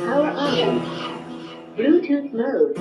Power on. Bluetooth mode.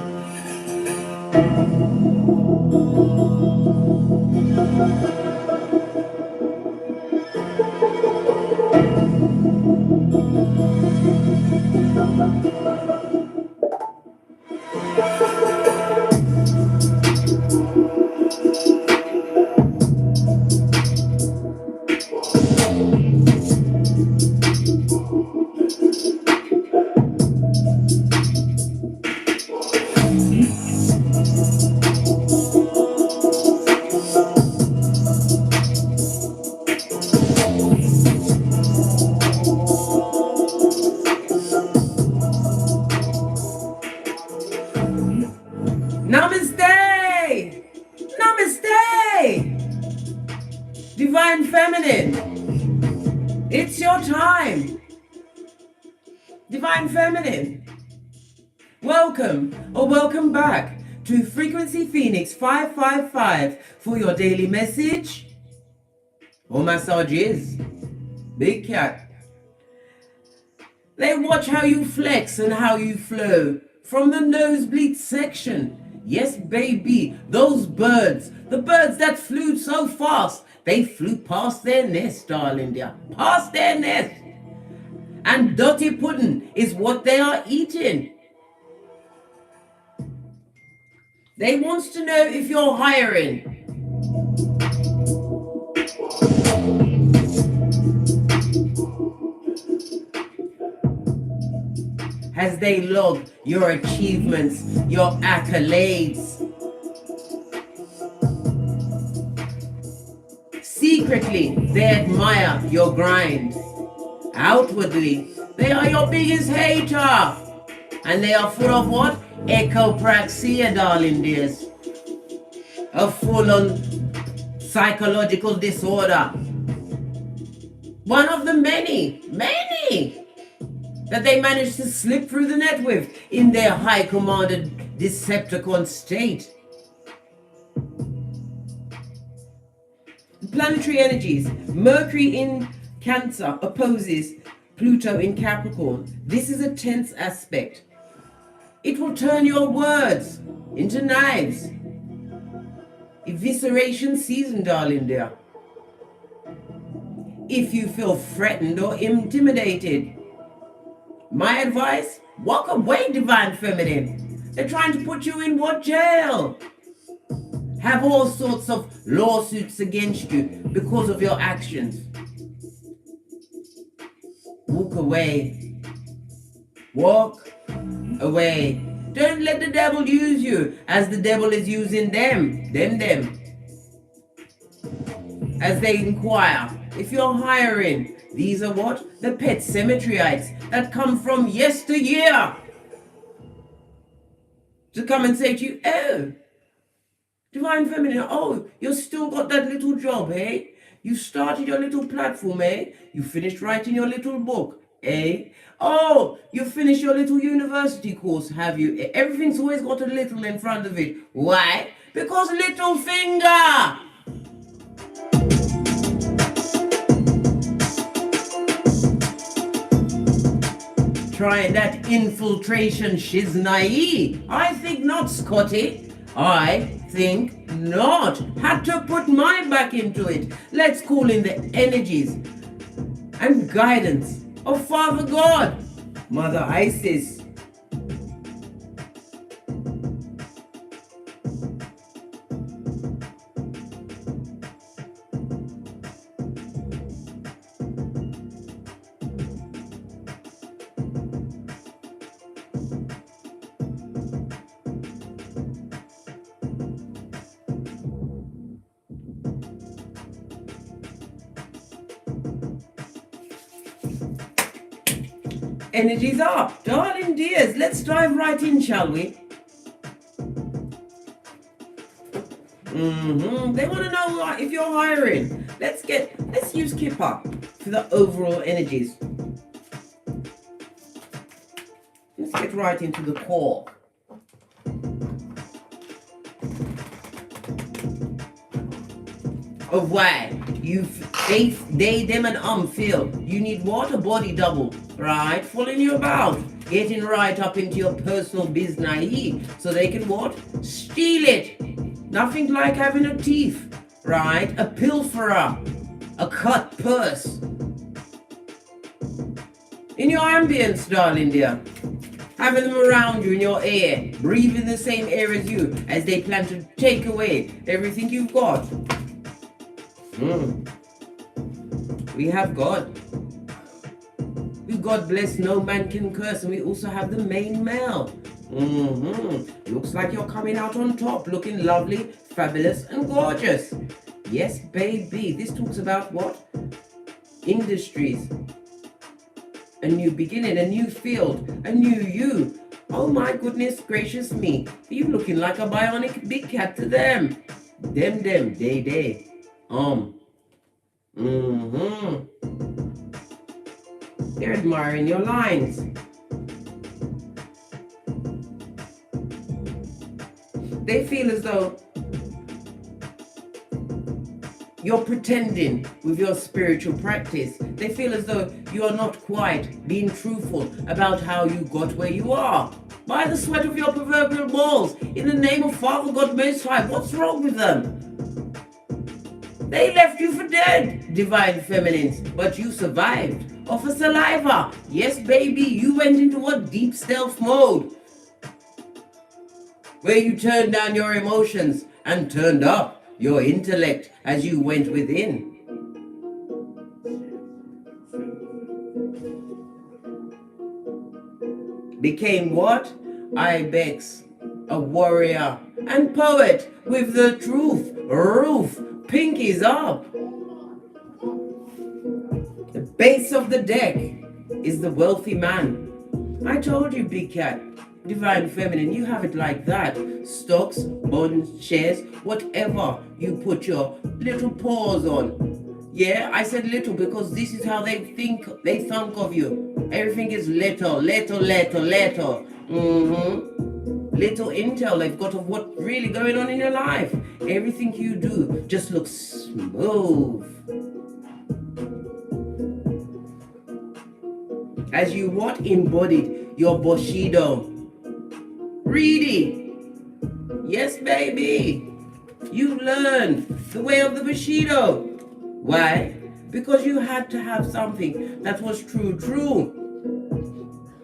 Namaste! Namaste! Divine Feminine, it's your time. Divine Feminine, welcome or welcome back to Frequency Phoenix 555 for your daily message or massages. Big cat. They watch how you flex and how you flow from the nosebleed section. Yes, baby, those birds, the birds that flew so fast, they flew past their nest, darling dear, past their nest. And dirty pudding is what they are eating. They wants to know if you're hiring. As they log your achievements, your accolades. Secretly, they admire your grind. Outwardly, they are your biggest hater. And they are full of what? Echopraxia, darling dears. A full-on psychological disorder. One of the many that they managed to slip through the net with in their high-commanded Decepticon state. Planetary energies. Mercury in Cancer opposes Pluto in Capricorn. This is a tense aspect. It will turn your words into knives. Evisceration season, darling dear. If you feel threatened or intimidated, my advice, walk away, Divine Feminine. They're trying to put you in what jail? Have all sorts of lawsuits against you because of your actions. Walk away. Walk away. Don't let the devil use you as the devil is using them. As they inquire if you're hiring. These are what? The pet cemeteryites that come from yesteryear to come and say to you, oh, Divine Feminine, oh, you've still got that little job, eh? You started your little platform, eh? You finished writing your little book, eh? Oh, you finished your little university course, have you? Everything's always got a little in front of it. Why? Because little finger. Try that infiltration shiznai. I think not, Scotty. I think not. Had to put my back into it. Let's call in the energies and guidance of Father God, Mother Isis. Energies up, darling dears. Let's dive right in, shall we? They want to know if you're hiring. Let's use Kipper for the overall energies. Let's get right into the core. Of why you They, them and feel you need what? A body double, right? Following you about, getting right up into your personal business, so they can what? Steal it. Nothing like having a thief, right? A pilferer, a cut purse. In your ambience, darling dear, having them around you in your air, breathing the same air as you, as they plan to take away everything you've got. We have God. We God bless, no man can curse, and we also have the main male. Looks like you're coming out on top, looking lovely, fabulous, and gorgeous. Yes, baby. This talks about what? Industries. A new beginning, a new field, a new you. Oh my goodness gracious me. You looking like a bionic big cat to them. Them, they. They're admiring your lines. They feel as though you're pretending with your spiritual practice. They feel as though you are not quite being truthful about how you got where you are. By the sweat of your proverbial balls, in the name of Father God Most High, what's wrong with them? They left you for dead, divine feminines, but you survived. Off of saliva. Yes, baby, you went into a deep stealth mode, where you turned down your emotions and turned up your intellect as you went within. Became what? Ibex, a warrior and poet with the truth. Roof, pinkies up. The base of the deck is the wealthy man. I told you, big cat, divine feminine, you have it like that. Stocks, bonds, shares, whatever you put your little paws on. Yeah, I said little because this is how they think of you. Everything is little. Little intel they've got of what's really going on in your life. Everything you do just looks smooth. As you what? Embodied your bushido. Ready? Yes, baby. You learned the way of the bushido. Why? Because you had to have something that was true.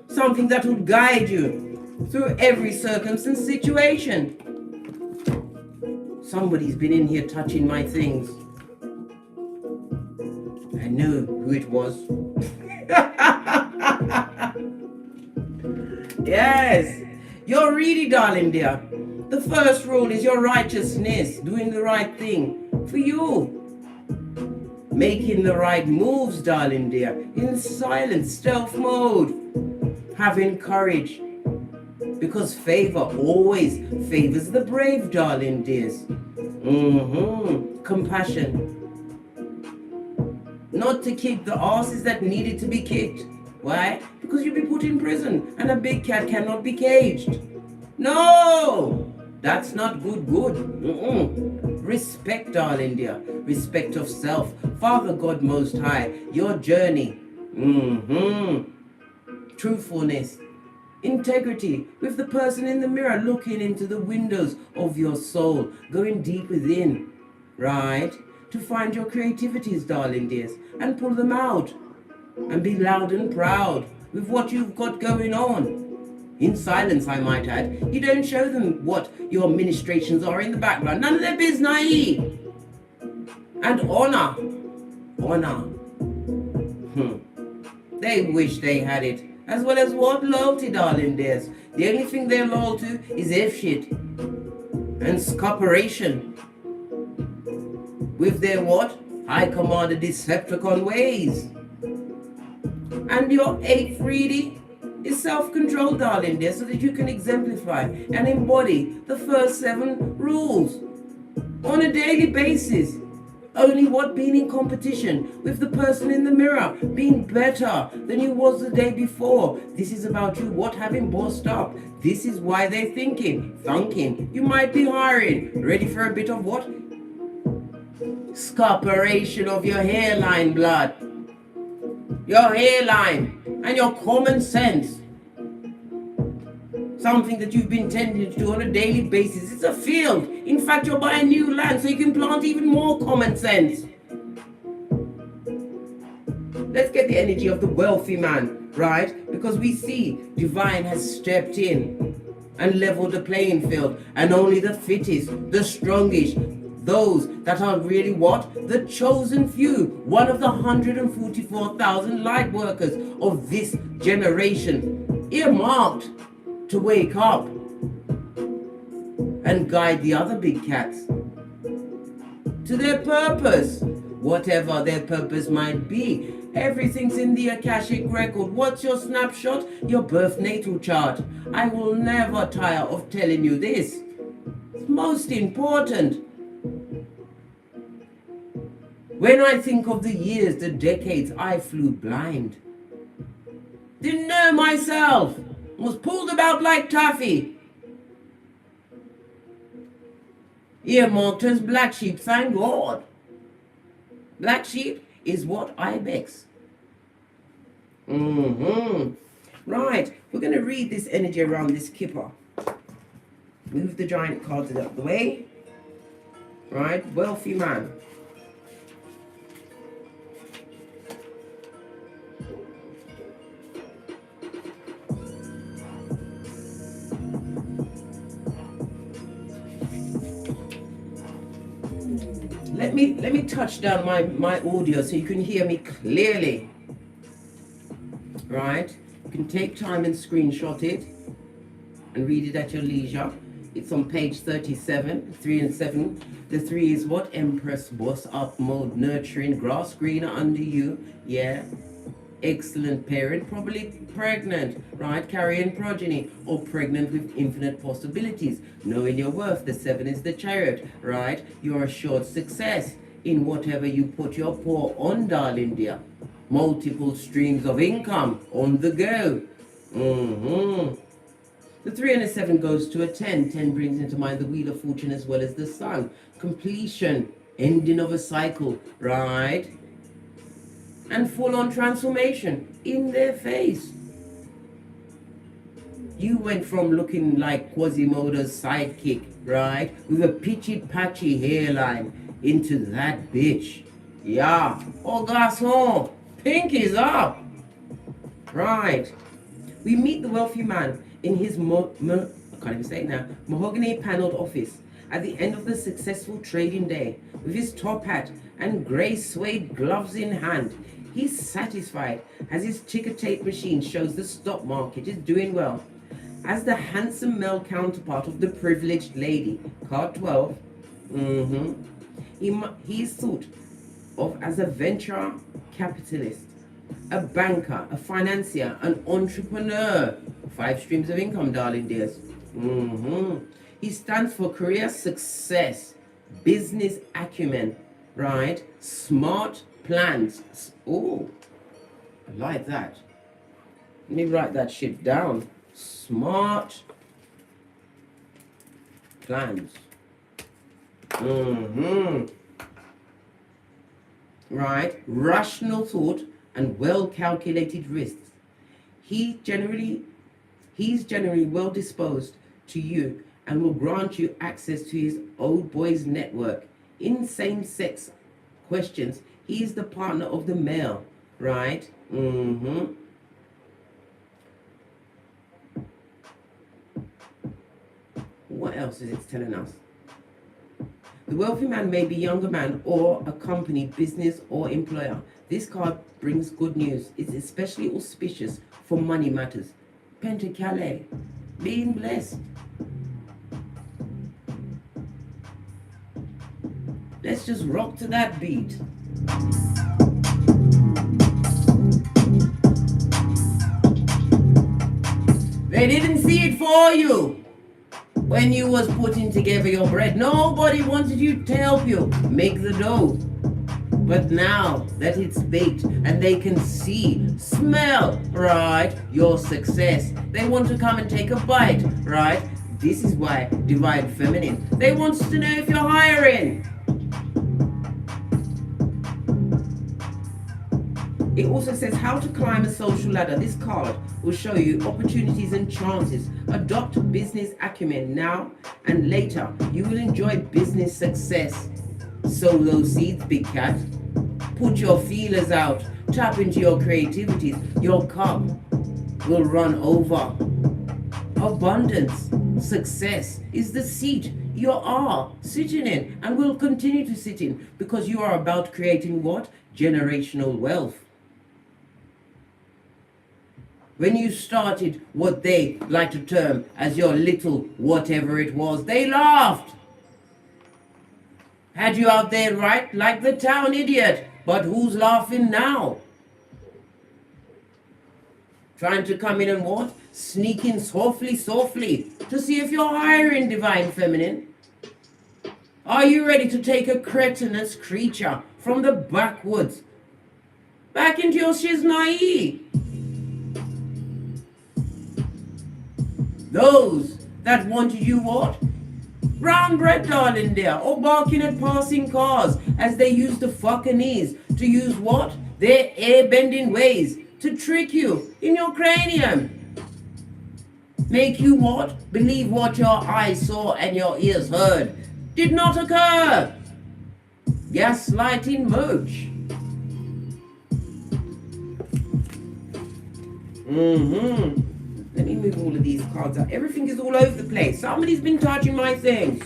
Something that would guide you through every circumstance, situation. Somebody's been in here touching my things. I knew who it was. Yes, you're really, darling dear. The first rule is your righteousness, doing the right thing for you. Making the right moves, darling dear, in silent stealth mode. Having courage, because favor always favors the brave, darling dears. Compassion. Not to kick the asses that needed to be kicked. Why? Because you'll be put in prison and a big cat cannot be caged. No! That's not good. Respect, darling dear. Respect of self. Father God Most High, your journey. Truthfulness. Integrity with the person in the mirror, looking into the windows of your soul, going deep within, right? To find your creativities, darling dears, and pull them out. And be loud and proud with what you've got going on. In silence, I might add. You don't show them what your ministrations are in the background. None of their business. And honor. They wish they had it. As well as what? Loyalty, darling dears. The only thing they're loyal to is F-shit. And scupperation. With their what? High Commander Decepticon ways. And your 8th reading is self-control, darling dear, so that you can exemplify and embody the first 7 rules on a daily basis. Only what? Being in competition with the person in the mirror, being better than you was the day before. This is about you what? Having bossed up. This is why they're thinking. You might be hiring. Ready for a bit of what? Scorporation of your hairline, blood. Your hairline and your common sense. Something that you've been tending to do on a daily basis. It's a field. In fact, you're buying new land so you can plant even more common sense. Let's get the energy of the wealthy man, right? Because we see divine has stepped in and leveled the playing field, and only the fittest, the strongest, those that are really what? The chosen few, one of the 144,000 light workers of this generation, earmarked to wake up and guide the other big cats to their purpose, whatever their purpose might be. Everything's in the Akashic record. What's your snapshot? Your birth natal chart. I will never tire of telling you this. It's most important. When I think of the years, the decades, I flew blind. Didn't know myself. Was pulled about like taffy. Earmarked as black sheep, thank God. Black sheep is what? Ibex. Right, we're going to read this energy around this kipper. Move the giant cards out of the way. Right, wealthy man. Let me touch down my audio so you can hear me clearly. Right? You can take time and screenshot it and read it at your leisure. It's on page 37, 3 and 7. The 3 is what? Empress, boss up mode, nurturing, grass greener under you. Yeah. Excellent parent, probably pregnant, right? Carrying progeny, or pregnant with infinite possibilities. Knowing your worth, the 7 is the chariot, right? You're assured success in whatever you put your paw on, darling dear. Multiple streams of income on the go. The 3 and the 7 goes to a 10. 10 brings into mind the wheel of fortune as well as the sun. Completion, ending of a cycle, right? And full-on transformation in their face. You went from looking like Quasimodo's sidekick, right, with a pitchy-patchy hairline, into that bitch. Yeah. Oh, garçon, pink is up. Right. We meet the wealthy man in his I can't even say it now, mahogany paneled office at the end of the successful trading day, with his top hat and grey suede gloves in hand. He's satisfied as his ticker tape machine shows the stock market is doing well. As the handsome male counterpart of the privileged lady, card 12, he's thought of as a venture capitalist, a banker, a financier, an entrepreneur. 5 streams of income, darling dears. He stands for career success, business acumen, right? Smart plans. Oh, I like that. Let me write that shit down. Smart plans. Right. Rational thought and well-calculated risks. He's generally well disposed to you and will grant you access to his old boys network. In same-sex questions, he is the partner of the male, right? What else is it telling us? The wealthy man may be a younger man or a company, business or employer. This card brings good news. It's especially auspicious for money matters. KHAL, being blessed. Let's just rock to that beat. They didn't see it for you when you was putting together your bread. Nobody wanted you to help you make the dough. But now that it's baked and they can see, smell, right, your success, they want to come and take a bite, right? This is why Divine Feminine, they want to know if you're hiring. It also says how to climb a social ladder. This card will show you opportunities and chances. Adopt business acumen now and later. You will enjoy business success. Sow those seeds, big cat. Put your feelers out. Tap into your creativities. Your cup will run over. Abundance, success is the seat you are sitting in and will continue to sit in, because you are about creating what? Generational wealth. When you started what they like to term as your little whatever it was, they laughed. Had you out there right like the town idiot. But who's laughing now? Trying to come in and what? Sneak in softly, softly to see if you're higher in divine feminine. Are you ready to take a cretinous creature from the backwoods back into your shiznai? Those that wanted you what? Brown bread, darling dear, or barking at passing cars as they use the fucking to use what? Their air-bending ways to trick you in your cranium. Make you what? Believe what your eyes saw and your ears heard did not occur. Gaslighting merch. Let me move all of these cards out. Everything is all over the place. Somebody's been touching my things.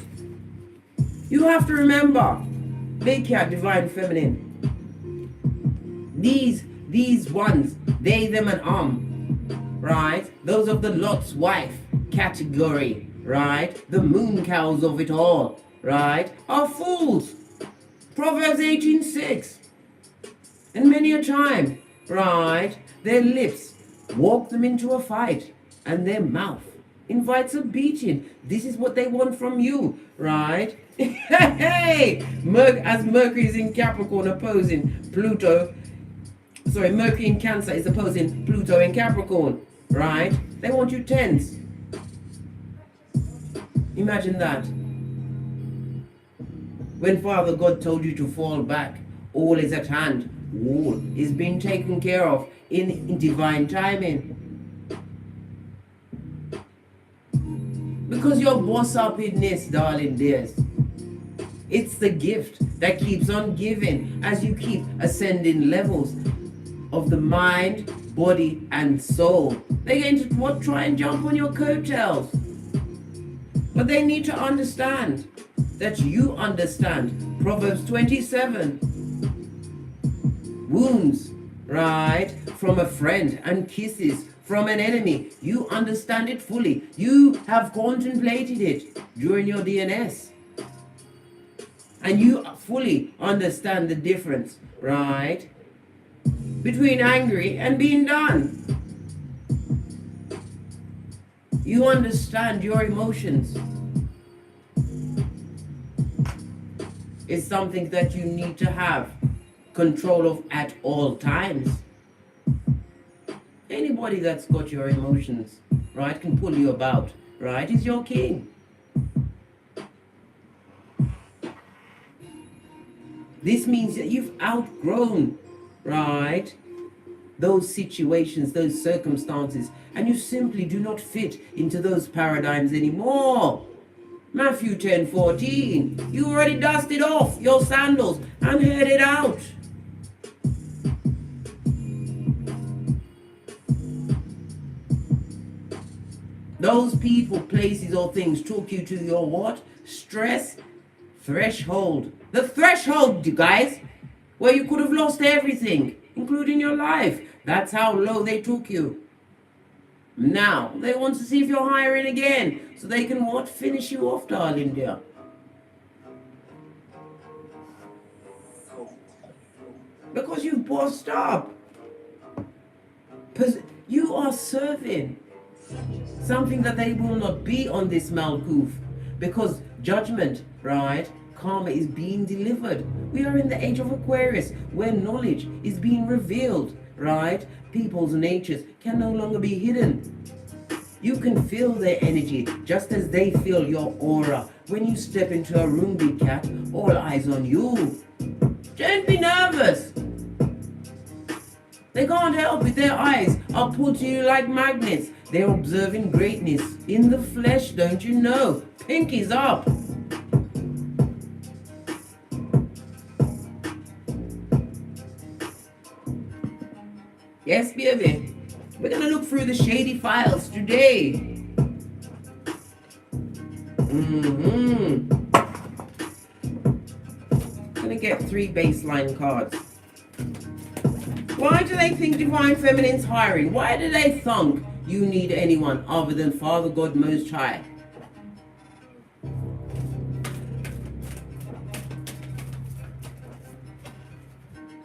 You have to remember, big cat, divine feminine. These ones, they, them, and right? Those of the Lot's wife category, right? The moon cows of it all, right? Are fools. Proverbs 18:6. And many a time, right? Their lips walk them into a fight, and their mouth invites a beating. This is what they want from you, right? Hey! As Mercury is in Capricorn opposing Pluto. Sorry, Mercury in Cancer is opposing Pluto in Capricorn, right? They want you tense. Imagine that. When Father God told you to fall back, all is at hand. All is being taken care of in divine timing. Because you're boss up in this, darling dears. It's the gift that keeps on giving as you keep ascending levels of the mind, body, and soul. They're going to what? Try and jump on your coattails. But they need to understand that you understand. Proverbs 27. Wounds, right, from a friend and kisses from an enemy. You understand it fully. You have contemplated it during your DNS. And you fully understand the difference, right, between angry and being done. You understand your emotions. It's something that you need to have control of at all times. Anybody that's got your emotions, right, can pull you about, right, is your king. This means that you've outgrown, right, those situations, those circumstances, and you simply do not fit into those paradigms anymore. Matthew 10:14. You already dusted off your sandals and headed out. Those people, places, or things took you to your what? Stress threshold. The threshold, you guys, where you could have lost everything, including your life. That's how low they took you. Now, they want to see if you're hiring again, so they can what? Finish you off, darling dear. Because you've bossed up. You are serving something that they will not be on this Malkuth. Because judgment, right, karma is being delivered. We are in the age of Aquarius, where knowledge is being revealed, right? People's natures can no longer be hidden. You can feel their energy just as they feel your aura. When you step into a room, big cat, all eyes on you. Don't be nervous. They can't help it. Their eyes are pulled to you like magnets. They're observing greatness in the flesh, don't you know? Pinkies up. Yes, baby. We're going to look through the shady files today. Gonna get 3 baseline cards. Why do they think Divine Feminine's hiring? Why do they think you need anyone other than Father God Most High?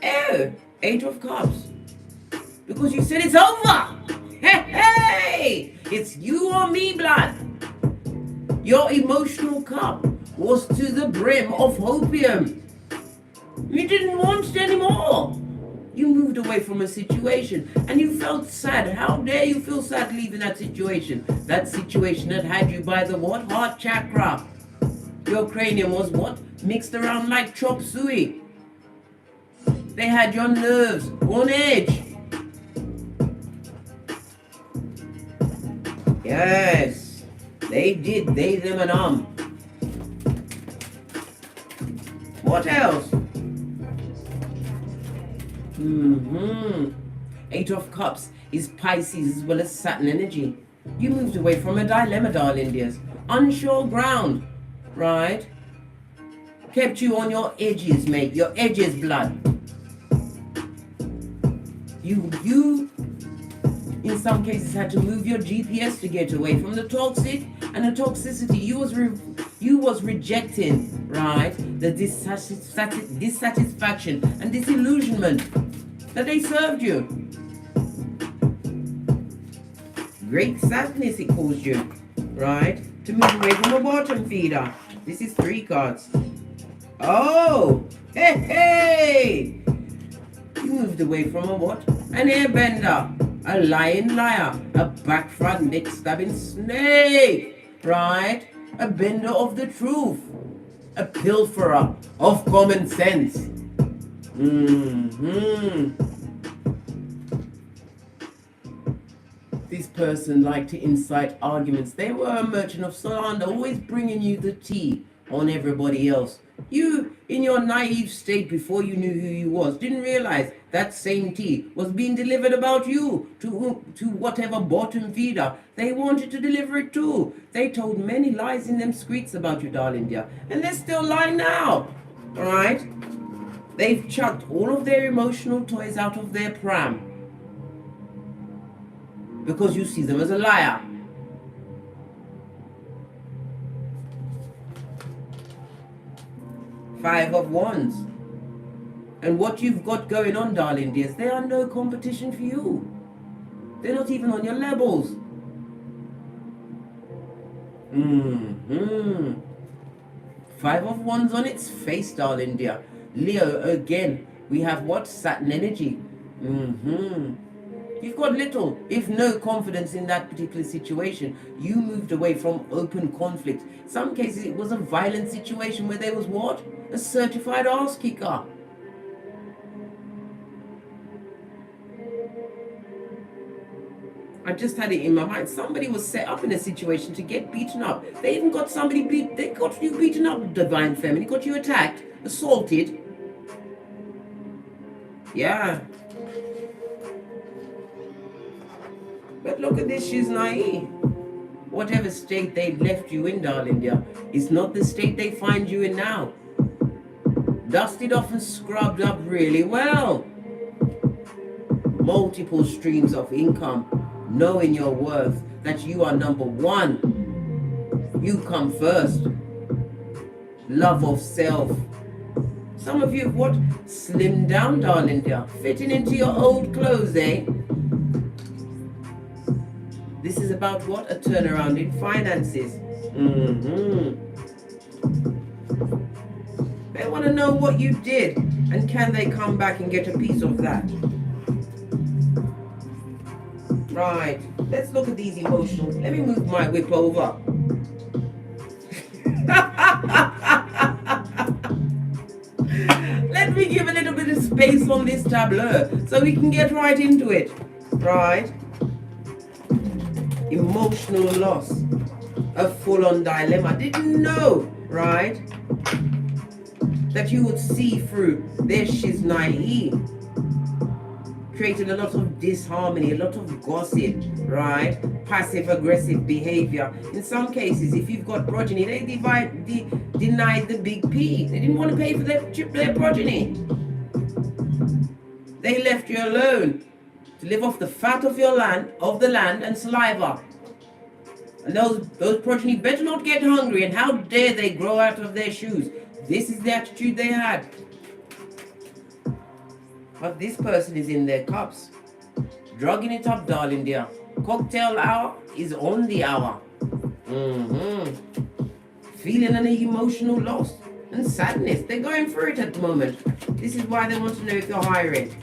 Oh, 8 of Cups. Because you said it's over. Hey, it's you or me, blood. Your emotional cup was to the brim of hopium. You didn't want it anymore. You moved away from a situation and you felt sad. How dare you feel sad leaving that situation? That situation that had you by the what? Heart chakra. Your cranium was what? Mixed around like chop suey. They had your nerves on edge. Yes, they did. They, them, and What else? 8 of Cups is Pisces as well as Saturn energy. You moved away from a dilemma, darling dears. Unsure ground, right? Kept you on your edges, mate. Your edges, blood. You in some cases had to move your GPS to get away from the toxic and the toxicity. You was rejecting, right? The dissatisfaction and disillusionment that they served you. Great sadness it caused you, right? To move away from a bottom feeder. This is 3 cards. Oh, hey! You moved away from a what? An airbender, a lying liar, a back front neck stabbing snake, right? A bender of the truth, a pilferer of common sense. This person liked to incite arguments. They were a merchant of slander, always bringing you the tea on everybody else. You, in your naive state before you knew who you was, didn't realize that same tea was being delivered about you to whatever bottom feeder they wanted to deliver it to. They told many lies in them streets about you, darling dear, and they're still lying now, alright? They've chucked all of their emotional toys out of their pram because you see them as a liar. Five of Wands. And what you've got going on, darling dears, they are no competition for you. They're not even on your levels. 5 of Wands on its face, darling dear. Leo, again, we have what? Saturn energy. You've got little, if no confidence in that particular situation. You moved away from open conflict. In some cases, it was a violent situation where there was what? A certified ass kicker. I just had it in my mind. Somebody was set up in a situation to get beaten up. They even got somebody they got you beaten up, Divine Feminine. Got you attacked, assaulted. Yeah. But look at this, she's naive. Whatever state they left you in, darling dear, is not the state they find you in now. Dusted off and scrubbed up really well. Multiple streams of income, knowing your worth, that you are number one. You come first. Love of self. Some of you have what? Slimmed down, darling dear, fitting into your old clothes, eh? This is about what? A turnaround in finances. They want to know what you did, and can they come back and get a piece of that? Right, let's look at these emotional. Let me move my whip over. Let let me give a little bit of space on this tableau so we can get right into it. Right? Emotional loss. A full-on dilemma. Didn't know, right, that you would see through their shiznai, creating a lot of disharmony, a lot of gossip, right? Passive-aggressive behavior. In some cases, if you've got progeny, they denied the big P. They didn't want to pay for their progeny. They left you alone to live off the fat of the land and saliva. And those progeny better not get hungry, and how dare they grow out of their shoes. This is the attitude they had. But this person is in their cups. Drugging it up, darling dear. Cocktail hour is on the hour. Feeling an emotional loss and sadness. They're going through it at the moment. This is why they want to know if you're hiring.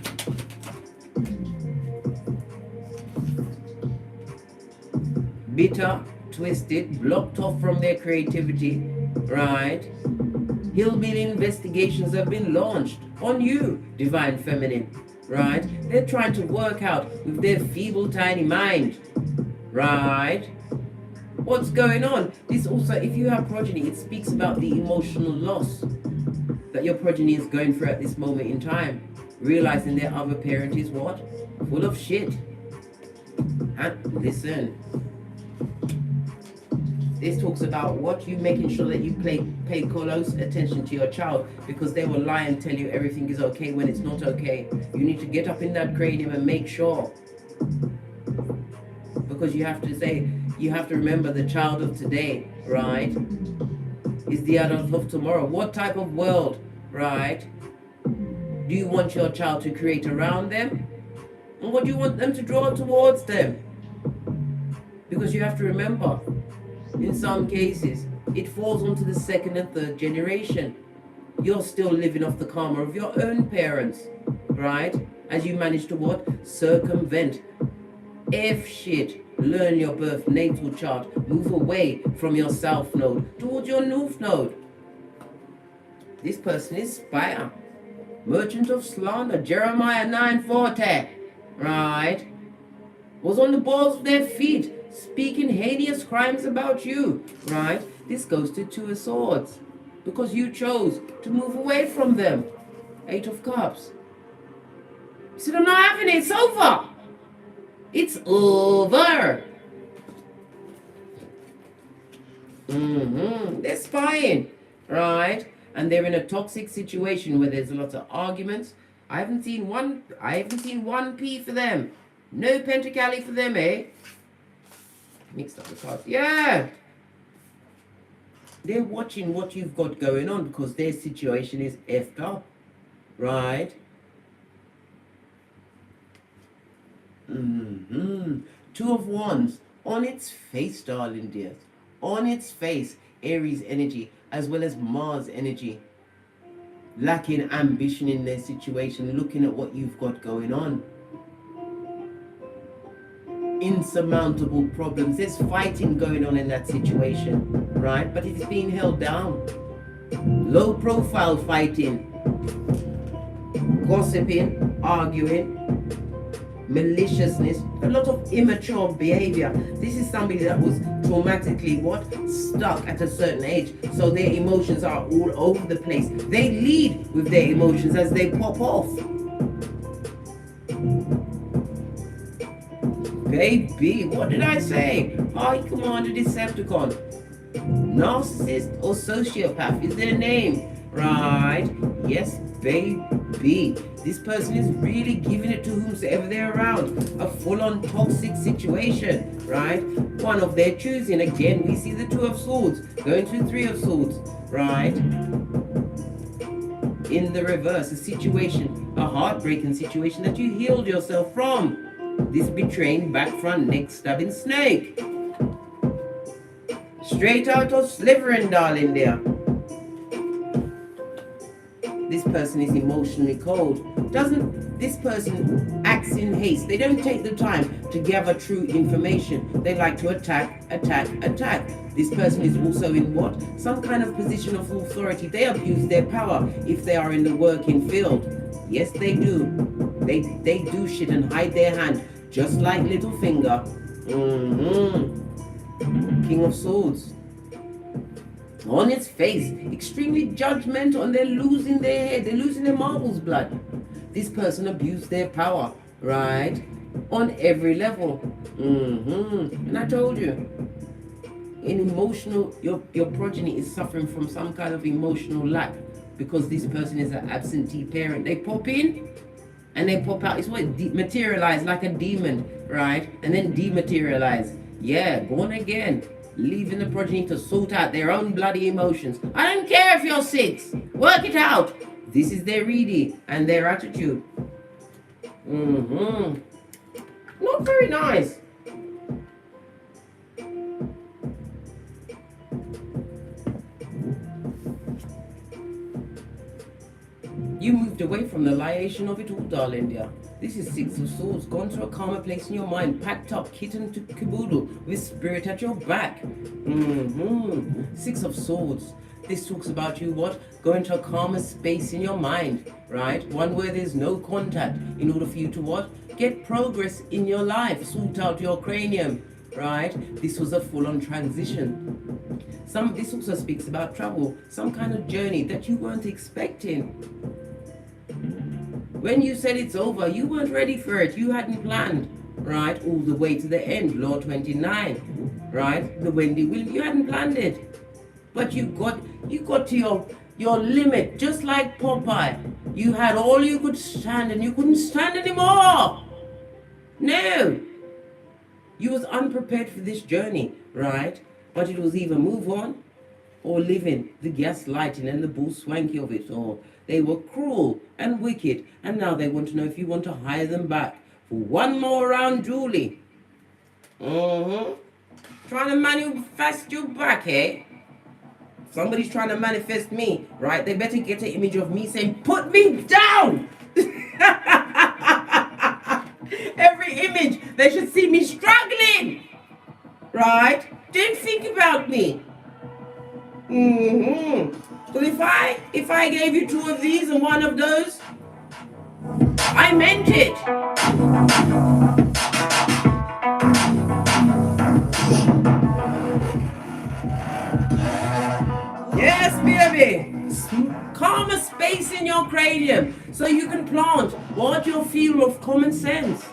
Bitter, twisted, blocked off from their creativity, right? Hillbilly investigations have been launched on you, divine feminine, right? They're trying to work out with their feeble, tiny mind, right? What's going on? This also, if you have progeny, it speaks about the emotional loss that your progeny is going through at this moment in time, realizing their other parent is what? Full of shit. And listen, this talks about what you making sure that you pay close attention to your child, because they will lie and tell you everything is okay when it's not okay. You need to get up in that cranium and make sure, because you have to remember the child of today, right, is the adult of tomorrow. What type of world, right, do you want your child to create around them, and what do you want them to draw towards them? Because you have to remember, in some cases, it falls onto the second and third generation. You're still living off the karma of your own parents, right? As you manage to what? Circumvent F shit. Learn your birth natal chart. Move away from your south node towards your north node. This person is Spire. Merchant of slander. Jeremiah 9:40. Right? Was on the balls of their feet, speaking heinous crimes about you, right? This goes to Two of Swords, because you chose to move away from them. Eight of Cups. You said, I'm not having it, it's over. It's over. They're spying, right? And they're in a toxic situation where there's a lot of arguments. I haven't seen one P for them. No Pentacali for them, eh? Mixed up the cards. Yeah. They're watching what you've got going on because their situation is effed up. Right? Two of Wands. On its face, darling dears. On its face, Aries energy as well as Mars energy. Lacking ambition in their situation, looking at what you've got going on. Insurmountable problems. There's fighting going on in that situation, right? But it's being held down. Low profile fighting, gossiping, arguing, maliciousness, a lot of immature behavior. This is somebody that was traumatically stuck at a certain age, so their emotions are all over the place. They lead with their emotions as they pop off. Baby, what did I say? High Commander Decepticon. Narcissist or sociopath is their name, right? Yes, baby. This person is really giving it to whomsoever they're around. A full-on toxic situation, right? One of their choosing. Again, we see the Two of Swords going to Three of Swords, right? In the reverse, a situation, a heartbreaking situation that you healed yourself from. This betraying back front neck stabbing snake. Straight out of Slytherin, darling dear. This person is emotionally cold. This person acts in haste. They don't take the time to gather true information. They like to attack. This person is also in what? Some kind of position of authority. They abuse their power if they are in the working field. Yes, they do. They do shit and hide their hand, just like Littlefinger. King of Swords. On its face, extremely judgmental, and they're losing their head. They're losing their marbles blood. This person abused their power, right? On every level. And I told you, in emotional, your progeny is suffering from some kind of emotional lack because this person is an absentee parent. They pop in and they pop out. It's what materialize like a demon, right? And then dematerialize. Yeah, born again. Leaving the progeny to sort out their own bloody emotions. I don't care if you're 6. Work it out. This is their reading and their attitude. Not very nice. You moved away from the liation of it all, darling dear. This is 6 of Swords, gone to a calmer place in your mind, packed up, kitten to caboodle, with spirit at your back. 6 of Swords. This talks about you, what? Going to a calmer space in your mind, right? One where there's no contact, in order for you to what? Get progress in your life, sort out your cranium, right? This was a full-on transition. This also speaks about travel, some kind of journey that you weren't expecting. When you said it's over, you weren't ready for it. You hadn't planned, right? All the way to the end, Law 29, right? The Wendy Williams, you hadn't planned it. But you got to your limit, just like Popeye. You had all you could stand and you couldn't stand anymore. No. You was unprepared for this journey, right? But it was either move on or live in the gaslighting and the bull swanky of it all. They were cruel and wicked, and now they want to know if you want to hire them back for one more round, Julie. Trying to manifest you back, eh? Somebody's trying to manifest me, right? They better get an image of me saying, put me down! Every image, they should see me struggling, right? Don't think about me. So if I gave you 2 of these and 1 of those, I meant it. Yes, baby. Calm a space in your cranium so you can plant what you feel of common sense.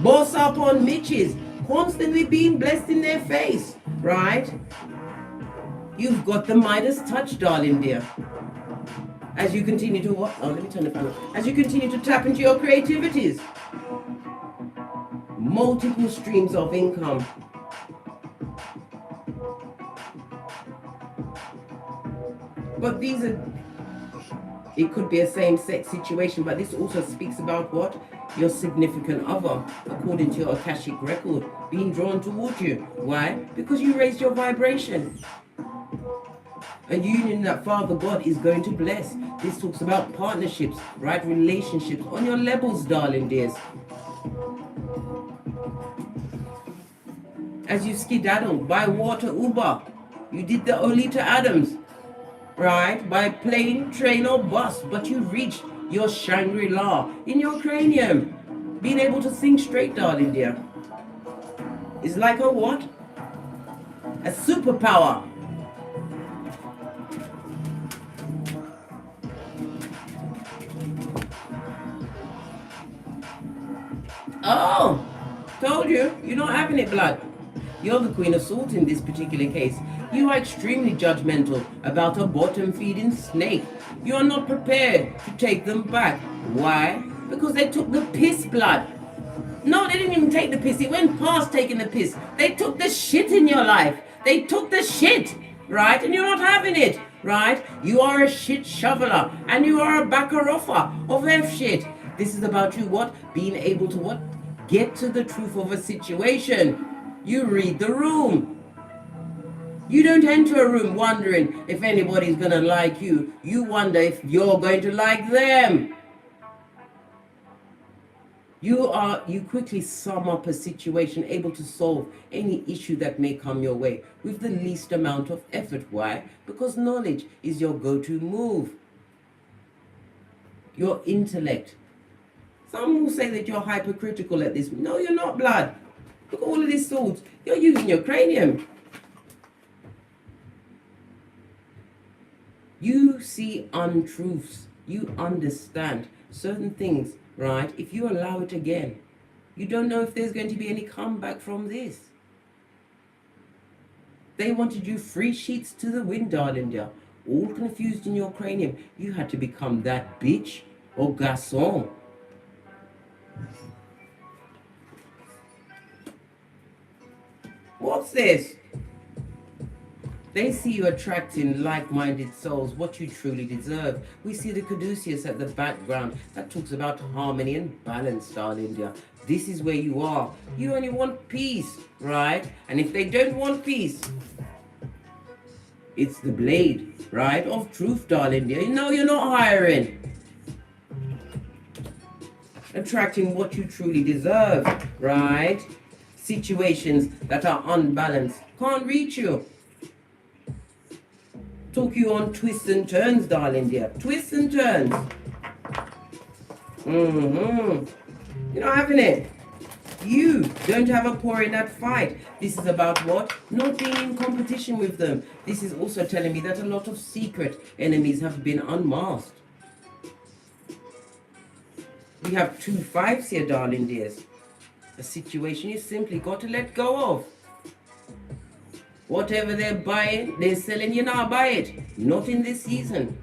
Boss up on Mitches, constantly being blessed in their face, right? You've got the Midas touch, darling dear. As you continue to what? Oh, let me turn the fan on. As you continue to tap into your creativities. Multiple streams of income. But these are, it could be a same-sex situation, but this also speaks about what? Your significant other, according to your Akashic record, being drawn towards you. Why? Because you raised your vibration. A union that Father God is going to bless. This talks about partnerships, right? Relationships on your levels, darling dears. As you skedaddled by water Uber, you did the Olita Adams, right? By plane, train or bus, but you reached your Shangri-La in your cranium. Being able to think straight, darling dear, is like a what? A superpower. Oh, told you, you're not having it, blood. You're the Queen of Swords in this particular case. You are extremely judgmental about a bottom-feeding snake. You are not prepared to take them back. Why? Because they took the piss, blood. No, they didn't even take the piss. It went past taking the piss. They took the shit in your life. They took the shit, right? And you're not having it, right? You are a shit shoveler, and you are a backaroffer of F shit. This is about you, what? Being able to what? Get to the truth of a situation. You read the room. You don't enter a room wondering if anybody's going to like you. You wonder if you're going to like them. You quickly sum up a situation, able to solve any issue that may come your way with the least amount of effort. Why? Because knowledge is your go-to move. Your intellect. Some will say that you're hypercritical at this. No, you're not, blood. Look at all of these thoughts. You're using your cranium. You see untruths. You understand certain things, right? If you allow it again, you don't know if there's going to be any comeback from this. They wanted you free sheets to the wind, darling dear. All confused in your cranium. You had to become that bitch or garçon. What's this? They see you attracting like-minded souls, what you truly deserve. We see the caduceus at the background. That talks about harmony and balance, darling dear. This is where you are. You only want peace, right? And if they don't want peace, it's the blade, right, of truth, darling dear. You know you're not hiring. Attracting what you truly deserve, right? Situations that are unbalanced can't reach you. Took you on twists and turns, darling dear. Twists and turns. You're not having it. You don't have a pour in that fight. This is about what? Not being in competition with them. This is also telling me that a lot of secret enemies have been unmasked. We have 2 5s here, darling dears. A situation you simply got to let go of. Whatever they're buying, they're selling, you now buy it. Not in this season.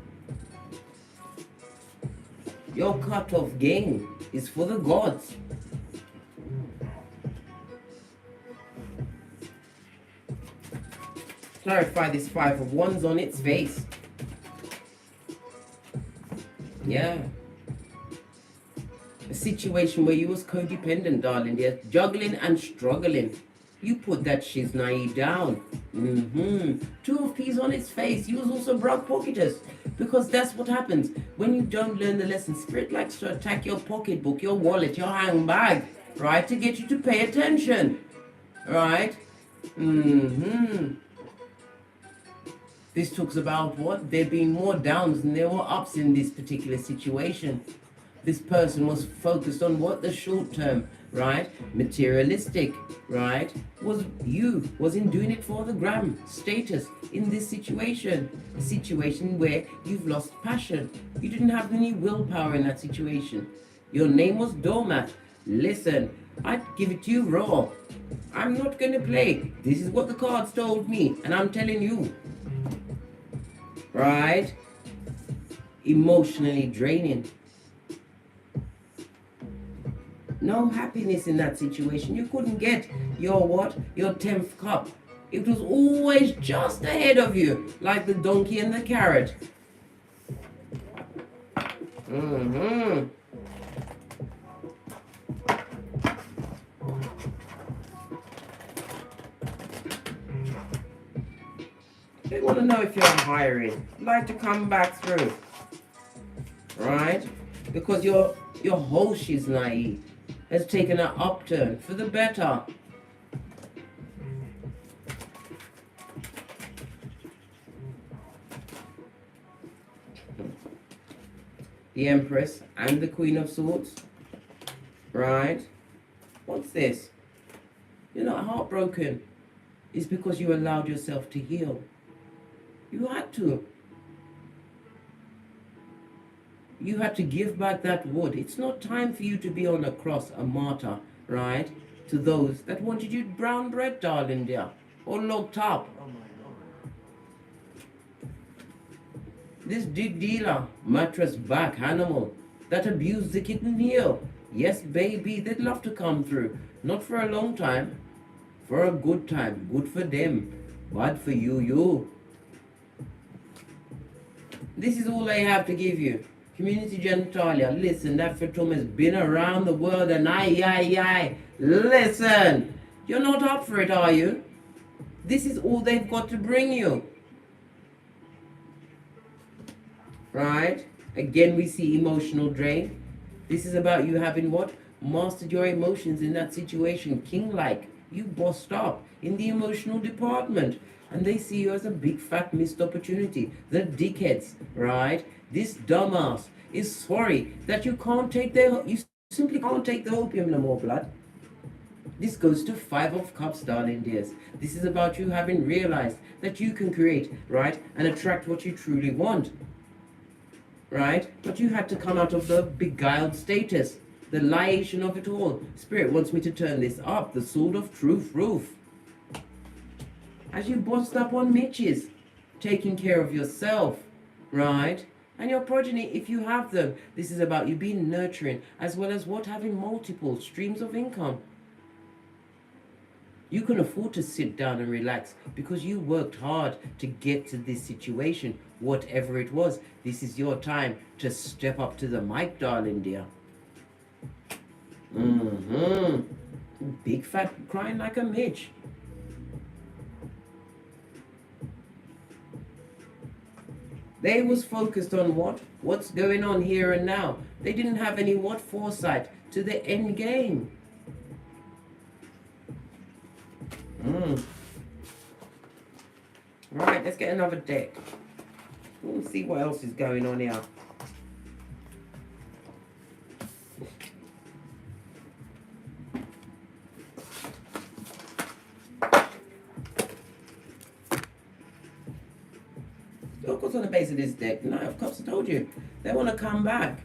Your cut-off game is for the gods. Clarify this 5 of Wands on its face. Yeah. A situation where you was codependent, darling. They're juggling and struggling. You put that shiznai down. 2 of Peas on its face. You was also broke pocketers. Because that's what happens when you don't learn the lesson. Spirit likes to attack your pocketbook, your wallet, your handbag, right? To get you to pay attention. Right? This talks about what? There being more downs than there were ups in this particular situation. This person was focused on what? The short term, right? Materialistic, right? Was in doing it for the gram status in this situation. A situation where you've lost passion. You didn't have any willpower in that situation. Your name was doormat. Listen, I'd give it to you raw. I'm not going to play. This is what the cards told me, and I'm telling you. Right? Emotionally draining. No happiness in that situation. You couldn't get your what? Your 10th cup. It was always just ahead of you, like the donkey and the carrot. They want to know if you're hiring. Like to come back through. Right? Because your whole shiznai has taken an upturn for the better. The Empress and the Queen of Swords. Right? What's this? You're not heartbroken. It's because you allowed yourself to heal. You had to. You had to give back that wood. It's not time for you to be on a cross, a martyr, right? To those that wanted you brown bread, darling dear, or locked up. This dig dealer, mattress back animal that abused the kitten heel. Yes, baby, they'd love to come through. Not for a long time, for a good time. Good for them, bad for you. This is all I have to give you. Community genitalia. Listen, that fatum has been around the world and I. Listen, you're not up for it, are you? This is all they've got to bring you. Right? Again, we see emotional drain. This is about you having what? mastered your emotions in that situation, king-like. You bossed up in the emotional department, and they see you as a big fat missed opportunity. The dickheads, right? This dumbass is sorry that you simply can't take the opium no more, blood. This goes to 5 of Cups, darling dears. This is about you having realized that you can create, right, and attract what you truly want, right? But you had to come out of the beguiled status, the liation of it all. Spirit wants me to turn this up, the sword of truth roof. As you bossed up on Mitches, taking care of yourself, right? And your progeny, if you have them. This is about you being nurturing, as well as what, having multiple streams of income. You can afford to sit down and relax because you worked hard to get to this situation, whatever it was. This is your time to step up to the mic, darling dear. Big fat crying like a Mitch. They was focused on what? What's going on here and now. They didn't have any foresight to the end game. Right, let's get another deck. Let's see what else is going on here. Look what's on the base of this deck. Knight of Cups, I told you. They want to come back.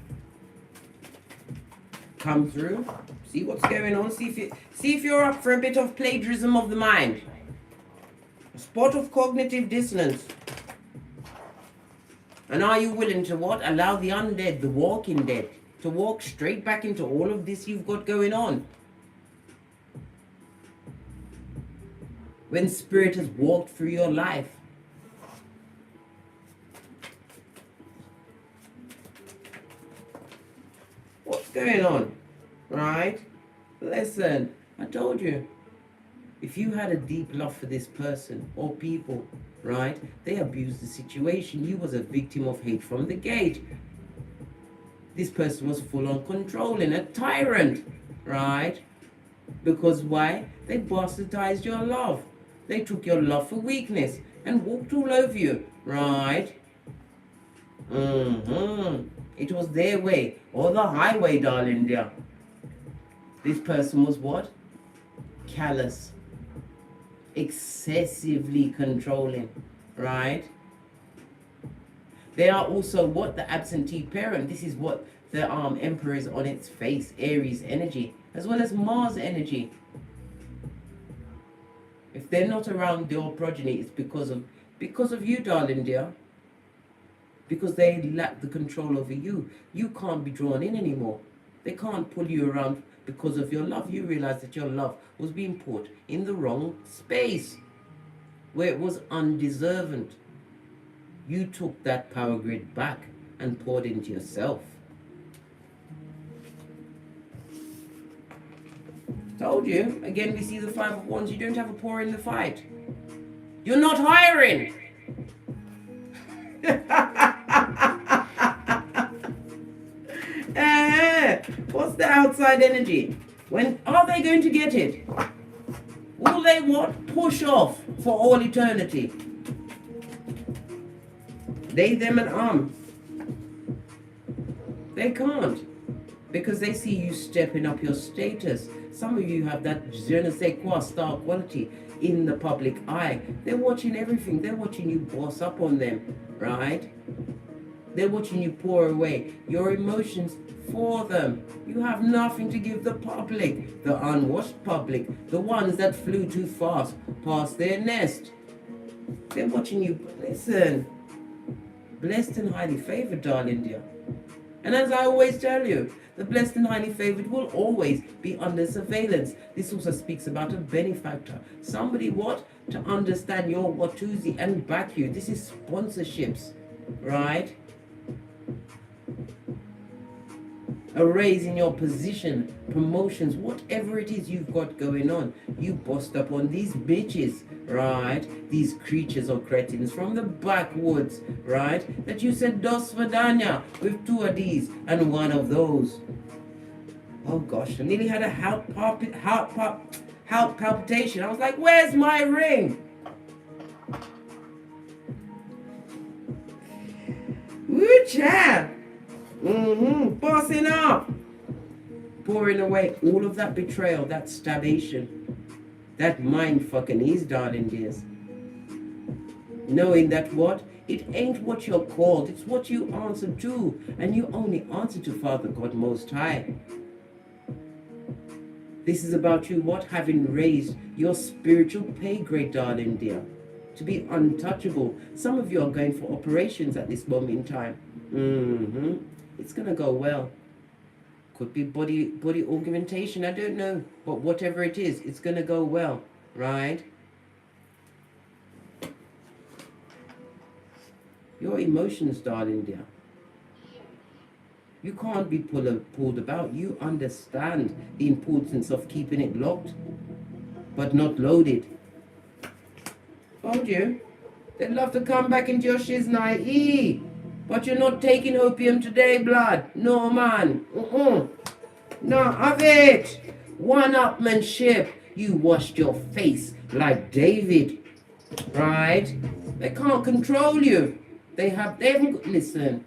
Come through. See what's going on. See if you're up for a bit of plagiarism of the mind. A spot of cognitive dissonance. And are you willing to what? Allow the undead, the walking dead, to walk straight back into all of this you've got going on? When spirit has walked through your life. What's going on? Right? Listen, I told you. If you had a deep love for this person or people, right? They abused the situation. You was a victim of hate from the gate. This person was full on controlling, a tyrant, right? Because why? They bastardized your love. They took your love for weakness and walked all over you, right? It was their way or the highway, darling dear. This person was what? Callous. Excessively controlling, right? They are also what? The absentee parent. This is what the Emperor is on its face, Aries energy, as well as Mars energy. If they're not around your progeny, it's because of you, darling dear. Because they lack the control over you. You can't be drawn in anymore. They can't pull you around because of your love. You realize that your love was being put in the wrong space, where it was undeserved. You took that power grid back and poured into yourself. Told you. Again, we see the 5 of Wands. You don't have a pour in the fight. You're not hiring. What's the outside energy? When are they going to get it? Will they what? Push off for all eternity? They, them, and they can't, because they see you stepping up your status. Some of you have that je ne sais quoi star quality in the public eye. They're watching everything. They're watching you boss up on them, right? They're watching you pour away your emotions for them. You have nothing to give the public, the unwashed public, the ones that flew too fast past their nest. They're watching you. Listen, blessed and highly favored, darling dear. And as I always tell you, the blessed and highly favored will always be under surveillance. This also speaks about a benefactor. Somebody what? To understand your Watusi and back you. This is sponsorships, right? A raise in your position, promotions, whatever it is you've got going on. You bossed up on these bitches, right? These creatures or cretins from the backwoods, right? That you said dos vadanya with 2 of these and 1 of those. Oh gosh, I nearly had a heart palpitation. I was like, where's my ring? Woo, child. Bossing up. Pouring away all of that betrayal, that stabbation, that mind fucking ease, darling dears. Knowing that what? It ain't what you're called, it's what you answer to. And you only answer to Father God Most High. This is about you, what? Having raised your spiritual pay grade, darling dear. To be untouchable. Some of you are going for operations at this moment in time. It's going to go well. Could be body augmentation, I don't know. But whatever it is, it's going to go well, right? Your emotions, darling dear. You can't be pulled about. You understand the importance of keeping it locked, but not loaded. Told you. They'd love to come back into your shiznai, but you're not taking opium today, blood. No, man. No, have it. One-upmanship. You washed your face like David, right? They can't control you. They haven't, listen.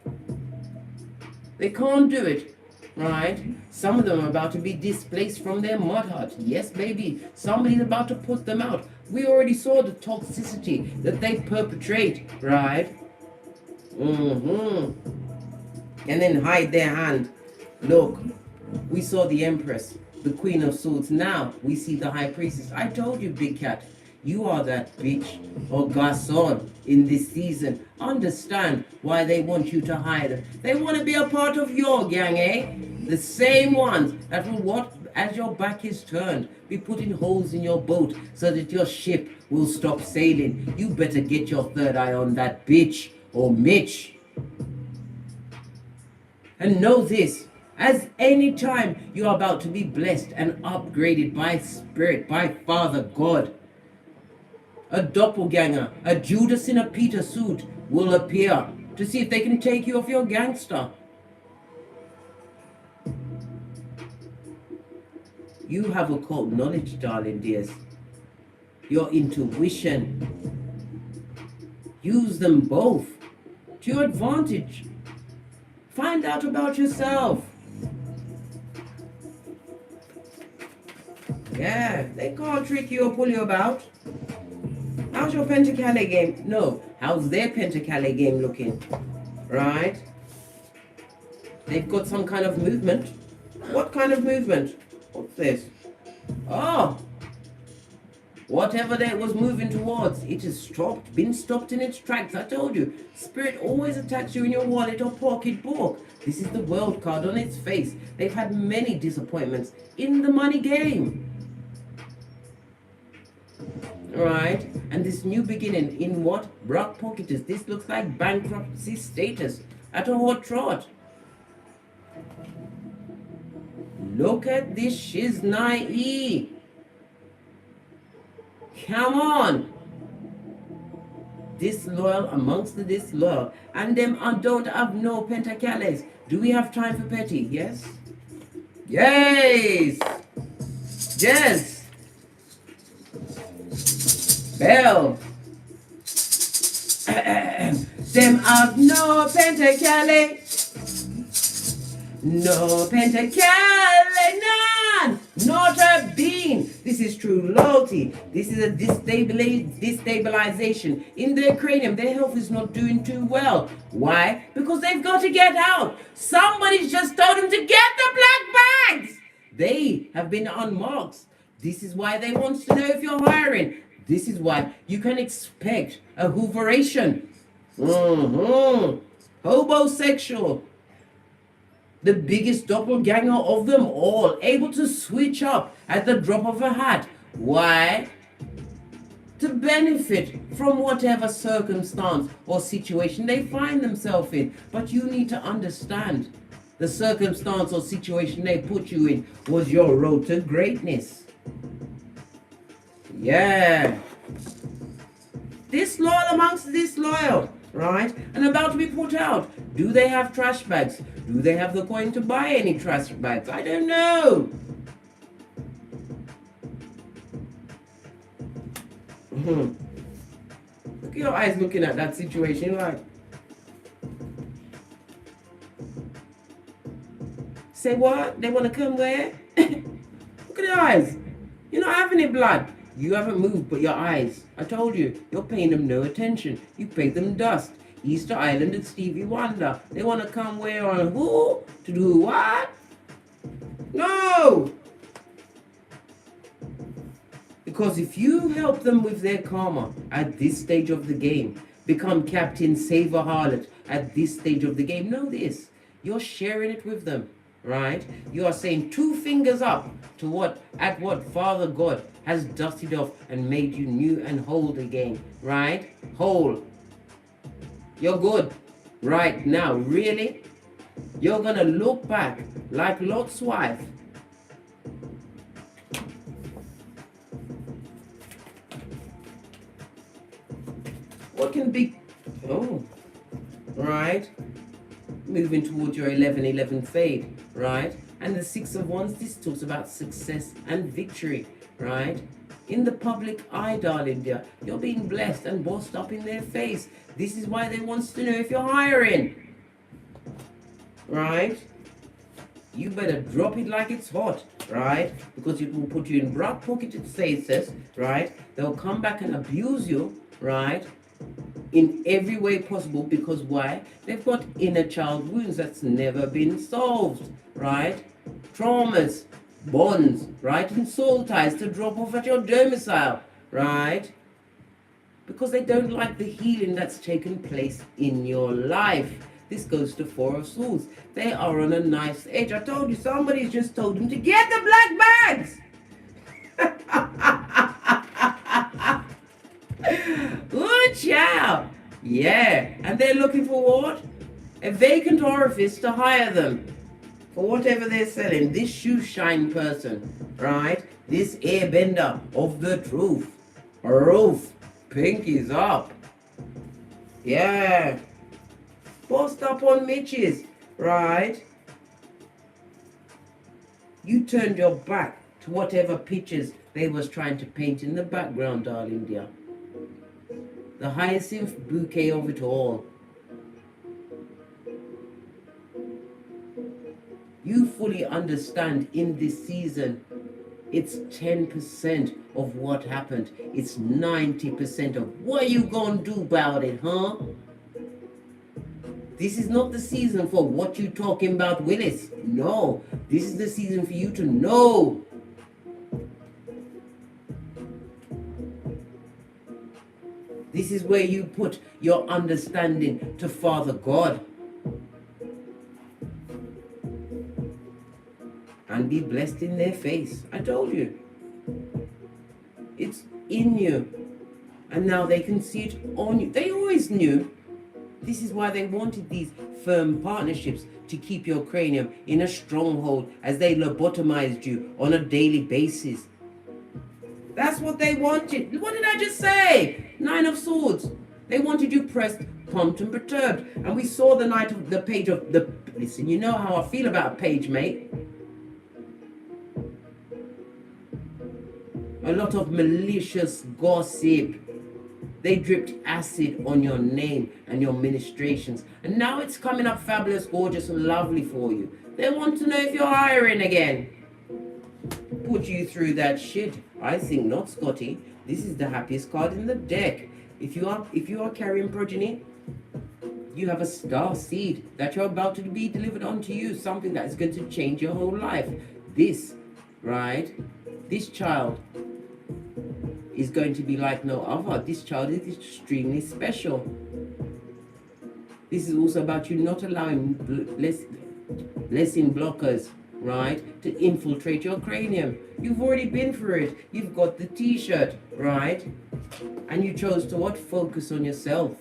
They can't do it, right? Some of them are about to be displaced from their mud hut. Yes, baby. Somebody's about to put them out. We already saw the toxicity that they perpetrate, right? And then hide their hand. Look, we saw the Empress, the Queen of Swords. Now we see the High Priestess. I told you, Big Cat, you are that bitch or garçon in this season. Understand why they want you to hide them. They want to be a part of your gang, eh? The same ones that will, what, as your back is turned, be putting holes in your boat so that your ship will stop sailing. You better get your third eye on that bitch or Mitch. And know this, as any time you are about to be blessed and upgraded by Spirit, by Father God, a doppelganger, a Judas in a Peter suit will appear to see if they can take you off your gangster. You have occult knowledge, darling dears. Your intuition. Use them both to your advantage. Find out about yourself. Yeah, they can't trick you or pull you about. How's your Pentacale game? No, how's their Pentacale game looking? Right? They've got some kind of movement. What kind of movement? What's this? Oh! Whatever that was moving towards, it has stopped, been stopped in its tracks. I told you, Spirit always attacks you in your wallet or pocketbook. This is the World card on its face. They've had many disappointments in the money game. Right? And this new beginning in what? Brock pocketers. This looks like bankruptcy status at a hot trot. Look at this shiznai. Come on. Disloyal amongst the disloyal. And them don't have no pentacales. Do we have time for petty? Yes? Yes! Yes! Bell. Them have no pentacale. No pentacale, none. Not a bean. This is true loyalty. This is a destabilization in their cranium. Their health is not doing too well. Why? Because they've got to get out. Somebody's just told them to get the black bags. They have been unmarked. This is why they want to know if you're hiring. This is why you can expect a hooveration. Hobosexual. The biggest doppelganger of them all. Able to switch up at the drop of a hat. Why? To benefit from whatever circumstance or situation they find themselves in. But you need to understand the circumstance or situation they put you in was your road to greatness. Yeah. Disloyal amongst disloyal. right? And about to be put out. Do they have trash bags? Do they have the coin to buy any trash bags? I don't know. Look at your eyes looking at that situation like, say what? They want to come where? Look at the eyes. You're not having any blood. You haven't moved but your eyes. I told you, you're paying them no attention. You pay them dust. Easter Island and Stevie Wonder. They want to come where on who? To do what? No! Because if you help them with their karma at this stage of the game, become Captain Save a Harlot at this stage of the game, know this. You're sharing it with them, right? You are saying 2 fingers up to what Father God has dusted off and made you new and whole again, right? Whole. You're good right now, really? You're gonna look back like Lot's wife. What can be, right? Moving towards your 11-11 fade, right? And the 6 of Wands, this talks about success and victory, right? In the public eye, darling dear, you're being blessed and bossed up in their face. This is why they want to know if you're hiring, right? You better drop it like it's hot, right? Because it will put you in broad-pocketed status, right? They'll come back and abuse you, right? In every way possible, because why? They've got inner child wounds that's never been solved, right? Traumas, bonds, right? And soul ties to drop off at your domicile, right? Because they don't like the healing that's taken place in your life. This goes to 4 of Swords. They are on a nice edge. I told you, somebody's just told them to get the black bags. Good child. Yeah. And they're looking for what? A vacant orifice to hire them for whatever they're selling. This shoe shine person, right? This airbender of the truth. Roof. Pinkies up. Yeah. Post up on Mitches, right? You turned your back to whatever pictures they was trying to paint in the background, darling dear. The hyacinth bouquet of it all. You fully understand in this season, it's 10% of what happened. It's 90% of what you gonna do about it, huh? This is not the season for what you talking about, Willis. No, this is the season for you to know. This is where you put your understanding to Father God. And be blessed in their face. I told you. It's in you. And now they can see it on you. They always knew. This is why they wanted these firm partnerships, to keep your cranium in a stronghold as they lobotomized you on a daily basis. That's what they wanted. What did I just say? 9 of Swords. They wanted you pressed, pumped, and perturbed. And we saw the page of the... Listen, you know how I feel about Page, mate. A lot of malicious gossip. They dripped acid on your name and your ministrations. And now it's coming up fabulous, gorgeous, and lovely for you. They want to know if you're hiring again. Put you through that shit. I think not, Scotty. This is the happiest card in the deck. If you are carrying progeny, you have a star seed that you're about to be delivered onto you. Something that is going to change your whole life. This, right? This child is going to be like no other. This child is extremely special. This is also about you not allowing blessing blockers, right, to infiltrate your cranium. You've already been through it. You've got the t-shirt, right? And you chose to what? Focus on yourself.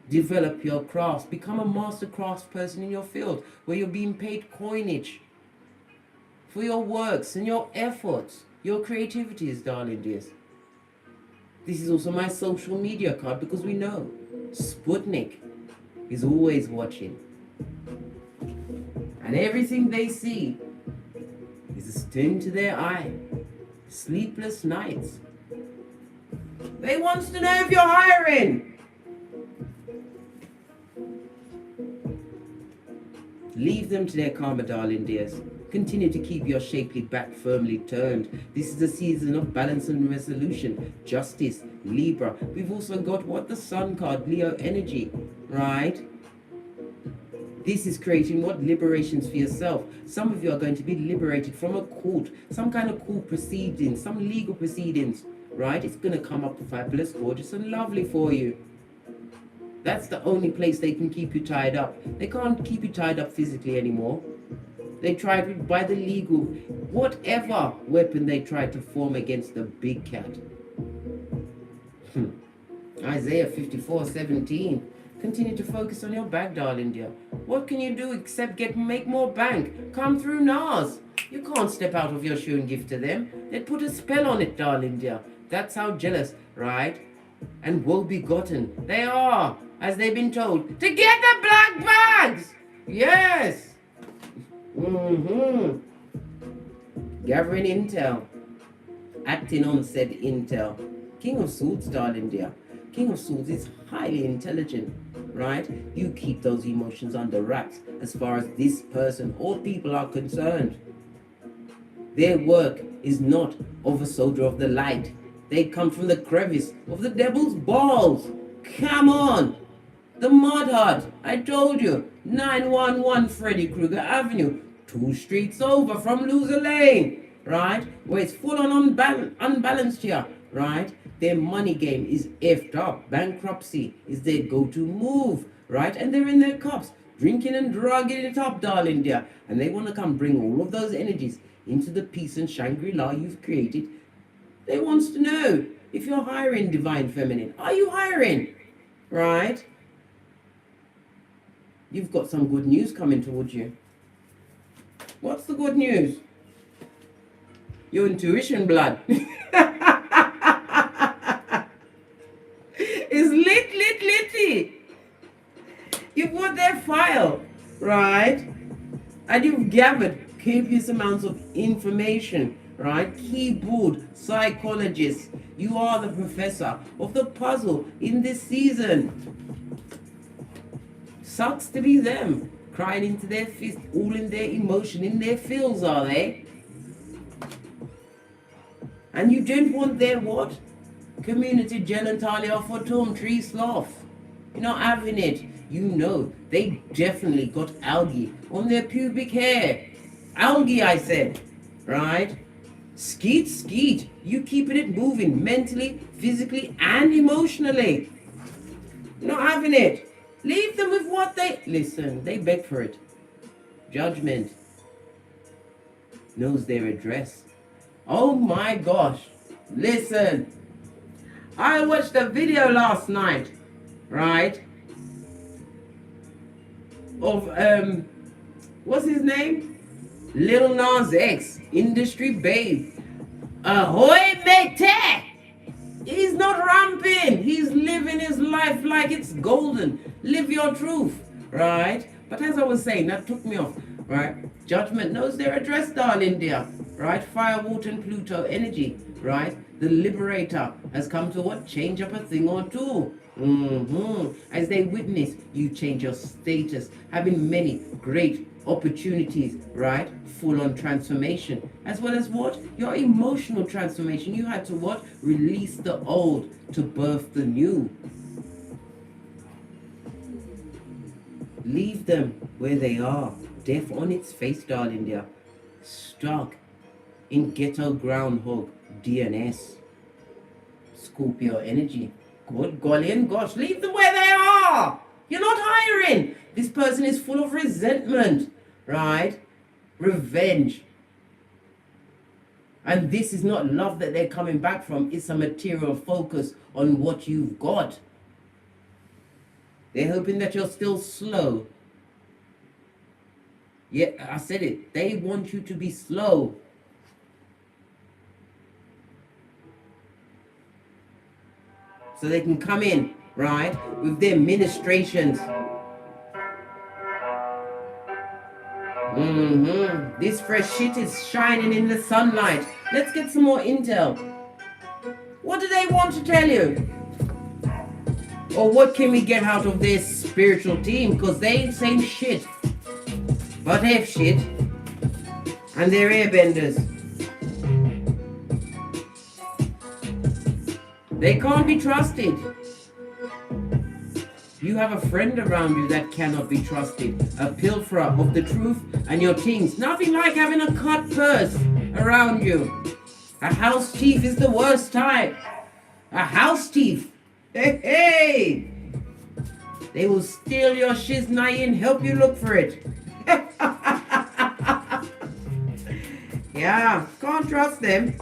Develop your crafts. Become a master crafts person in your field where you're being paid coinage for your works and your efforts. Your creativities, darling dears. This is also my social media card because we know Sputnik is always watching. And everything they see is a sting to their eye. Sleepless nights. They want to know if you're hiring. Leave them to their karma, darling dears. Continue to keep your shapely back firmly turned. This is a season of balance and resolution. Justice, Libra. We've also got what the Sun card, Leo energy, right? This is creating what? Liberations for yourself. Some of you are going to be liberated from a court, some kind of court proceedings, some legal proceedings, right? It's going to come up fabulous, gorgeous, and lovely for you. That's the only place they can keep you tied up. They can't keep you tied up physically anymore. They tried by the legal, whatever weapon they tried to form against the big cat. Isaiah 54:17. Continue to focus on your bag, darling dear. What can you do except make more bank? Come through NAS. You can't step out of your shoe and give to them. They'd put a spell on it, darling dear. That's how jealous, right? And woe-begotten they are, as they've been told, to get the black bags. Yes. Gathering intel. Acting on said intel. King of Swords, darling dear. King of Swords is highly intelligent, right? You keep those emotions under wraps as far as this person or people are concerned. Their work is not of a soldier of the light. They come from the crevice of the devil's balls. Come on. The Mud Hut, I told you, 911 Freddy Krueger Avenue, 2 streets over from Loser Lane, right? Where it's full on unbalanced here, right? Their money game is effed up. Bankruptcy is their go-to move, right? And they're in their cups, drinking and drugging it up, darling dear. And they want to come bring all of those energies into the peace and Shangri-La you've created. They want to know if you're hiring, Divine Feminine. Are you hiring? Right? You've got some good news coming towards you. What's the good news? Your intuition blood. It's litty. You've got their file, right? And you've gathered copious amounts of information, right? Keyboard psychologist. You are the professor of the puzzle in this season. Sucks to be them, crying into their fist, all in their emotion, in their feels, are they? And you don't want their what? Community gel and talia for tom tree sloth. You're not having it. You know, they definitely got algae on their pubic hair. Algae, I said, right? Skeet. You keeping it moving mentally, physically, and emotionally. You're not having it. Leave them with what they... Listen, they beg for it. Judgment knows their address. Oh my gosh. Listen. I watched a video last night, right? Of, what's his name? Lil Nas X, industry babe. Ahoy, mate! He's not ramping. He's living his life like it's golden. Live your truth, right? But as I was saying, that took me off, right? Judgment knows their address, darling dear, right? Fire, water, and Pluto energy, right? The liberator has come to what? Change up a thing or two. As they witness you change your status, having many great opportunities, right? Full-on transformation, as well as what? Your emotional transformation. You had to what? Release the old to birth the new. Leave them where they are, death on its face, darling dear. Stuck in ghetto groundhog DNS. Scorpio energy. Good golly and gosh, leave them where they are. You're not hiring. This person is full of resentment, right? Revenge. And this is not love that they're coming back from. It's a material focus on what you've got. They're hoping that you're still slow. Yeah, I said it. They want you to be slow. So they can come in, right? With their ministrations. This fresh shit is shining in the sunlight. Let's get some more intel. What do they want to tell you? Or what can we get out of this spiritual team? Because they ain't saying shit. But F shit. And they're airbenders. They can't be trusted. You have a friend around you that cannot be trusted. A pilferer of the truth and your things. Nothing like having a cut purse around you. A house thief is the worst type. A house thief. Hey! They will steal your shiznai and help you look for it. Yeah, can't trust them.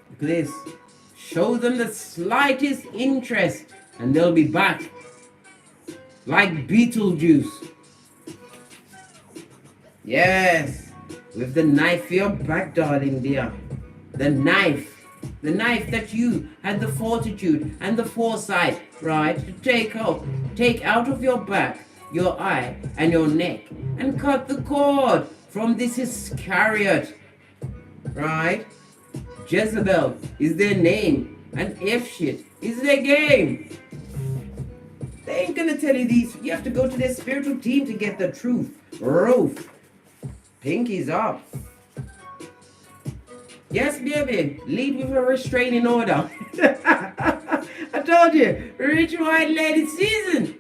Look at this. Show them the slightest interest and they'll be back. Like Beetlejuice. Yes. With the knife for your back, darling dear. The knife. The knife that you had the fortitude and the foresight, right, to take out of your back, your eye and your neck and cut the cord from this Iscariot, right? Jezebel is their name and F shit is their game. They ain't gonna tell you these. You have to go to their spiritual team to get the truth. Roof. Pinkies up. Yes, baby. Lead with a restraining order. I told you. Rich white lady season.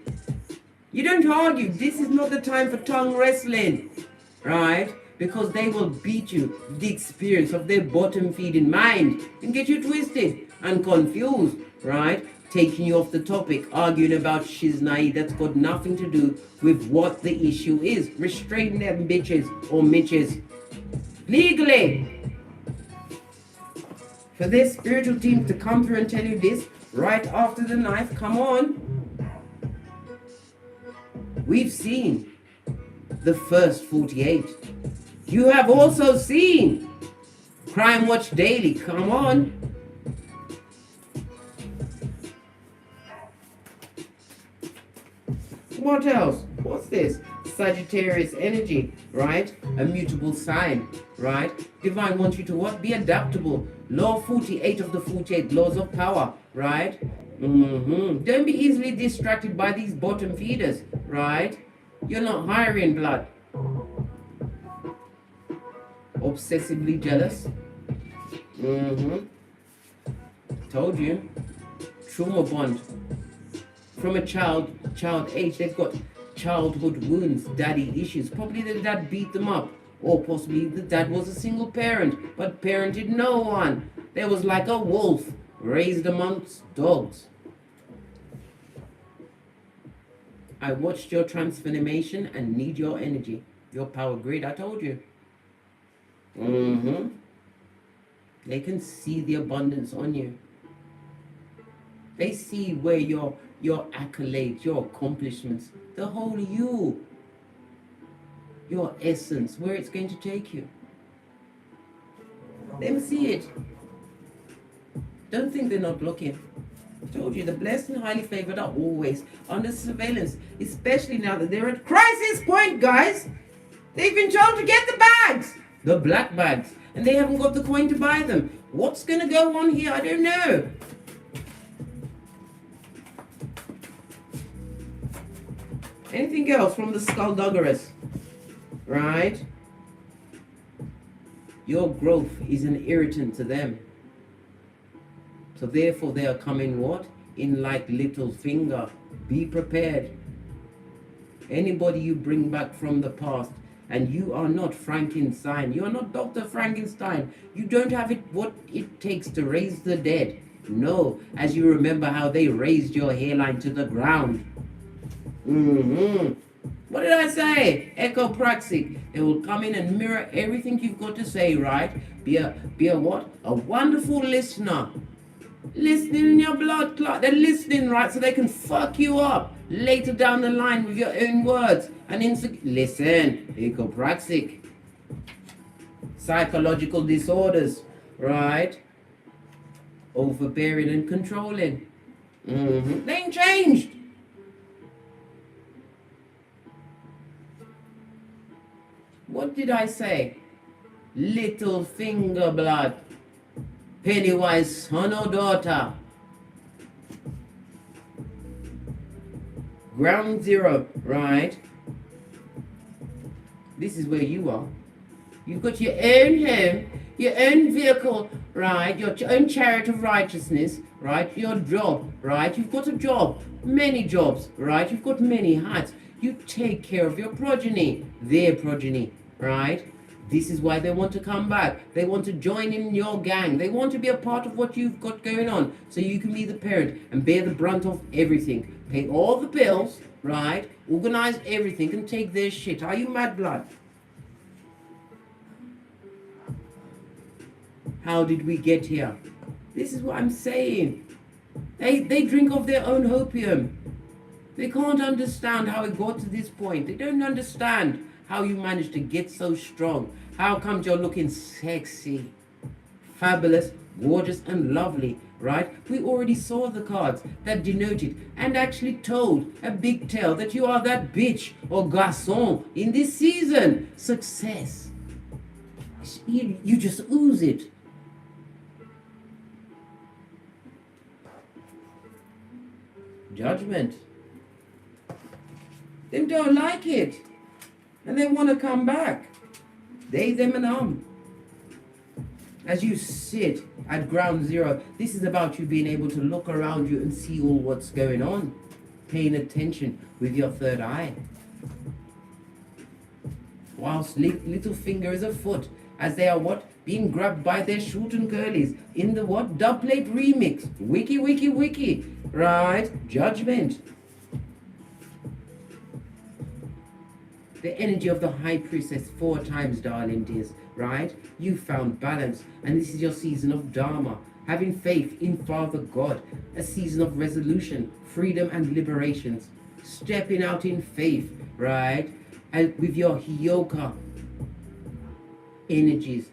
You don't argue. This is not the time for tongue wrestling. Right? Because they will beat you with the experience of their bottom feeding mind and get you twisted and confused. Right? Taking you off the topic, arguing about shiznai that's got nothing to do with what the issue is. Restrain them bitches or mitches. Legally. For their spiritual team to come through and tell you this right after the knife, come on. We've seen the first 48. You have also seen Crime Watch Daily, come on. What else? What's this? Sagittarius energy, right? A mutable sign, right? Divine wants you to what? Be adaptable. Law 48 of the 48 laws of power, right? Don't be easily distracted by these bottom feeders, right? You're not hiring blood. Obsessively jealous. Told you. Trauma bond. From a child age, they've got childhood wounds, daddy issues. Probably the dad beat them up. Or possibly the dad was a single parent, but parented no one. There was like a wolf raised amongst dogs. I watched your transformation and need your energy, your power grid. I told you. They can see the abundance on you. They see where your accolades, your accomplishments, the whole you, your essence, where it's going to take you. They see it. Don't think they're not looking. I told you, the blessed and highly favored are always under surveillance, especially now that they're at crisis point, guys. They've been told to get the bags, the black bags, and they haven't got the coin to buy them. What's going to go on here? I don't know. Anything else from the skullduggeress? Right? Your growth is an irritant to them. So therefore they are coming what? In like little finger. Be prepared. Anybody you bring back from the past, and you are not Frankenstein. You are not Dr. Frankenstein. You don't have what it takes to raise the dead. No, as you remember how they raised your hairline to the ground. What did I say? Echopraxic. It will come in and mirror everything you've got to say, right? Be a what? A wonderful listener. Listening in your blood clot. They're listening, right? So they can fuck you up later down the line with your own words. And listen. Echopraxic. Psychological disorders, right? overbearing and controlling. They ain't changed. What did I say? Little finger blood. Pennywise son or daughter. Ground zero, right? This is where you are. You've got your own home, your own vehicle, right? Your own chariot of righteousness, right? Your job, right? You've got a job, many jobs, right? You've got many hats. You take care of your progeny, their progeny, right? This is why they want to come back. They want to join in your gang. They want to be a part of what you've got going on, so you can be the parent and bear the brunt of everything. Pay all the bills, right? Organize everything and take their shit. Are you mad, blood? How did we get here? This is what I'm saying. They drink of their own opium. They can't understand how it got to this point. They don't understand how you managed to get so strong. How come you're looking sexy, fabulous, gorgeous, and lovely, right? We already saw the cards that denoted and actually told a big tale that you are that bitch or garçon in this season. Success. You just ooze it. Judgment. They don't like it. And they want to come back. They, them, and As you sit at ground zero, this is about you being able to look around you and see all what's going on. Paying attention with your third eye. Whilst little finger is afoot, as they are what? Being grabbed by their short and curlies in the what? Dubplate remix. Wiki, wiki, wiki. Right? Judgment. The energy of the high priestess 4 times, darling dears, right? You found balance, and this is your season of Dharma, having faith in Father God, a season of resolution, freedom, and liberations, stepping out in faith, right? And with your HEYOKA energies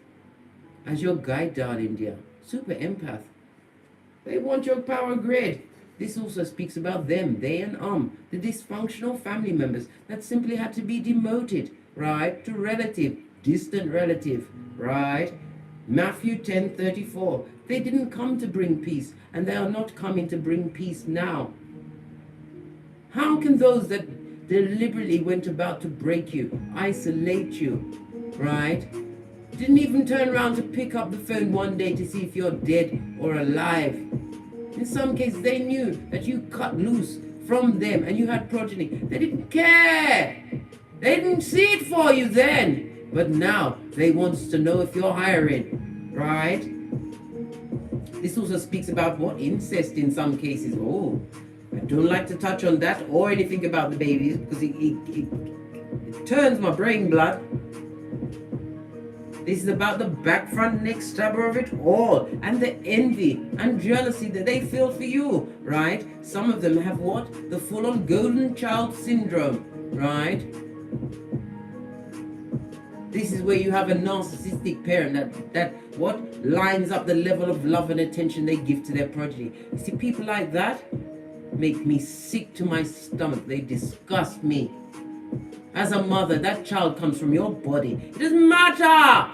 as your guide, darling dear, super empath. They want your power grid. This also speaks about them, they and the dysfunctional family members that simply had to be demoted, right, to relative, distant relative, right? Matthew 10:34. They didn't come to bring peace, and they are not coming to bring peace now. How can those that deliberately went about to break you, isolate you, right, didn't even turn around to pick up the phone one day to see if you're dead or alive? In some cases, they knew that you cut loose from them and you had progeny. They didn't care. They didn't see it for you then. But now, they want to know if you're hiring, right? This also speaks about what? Incest in some cases. Oh, I don't like to touch on that or anything about the babies because it turns my brain blood. This is about the back, front, neck stabber of it all, and the envy and jealousy that they feel for you, right? Some of them have what? The full-on golden child syndrome, right? This is where you have a narcissistic parent that what? Lines up the level of love and attention they give to their progeny. You see, people like that make me sick to my stomach. They disgust me. As a mother, that child comes from your body. It doesn't matter.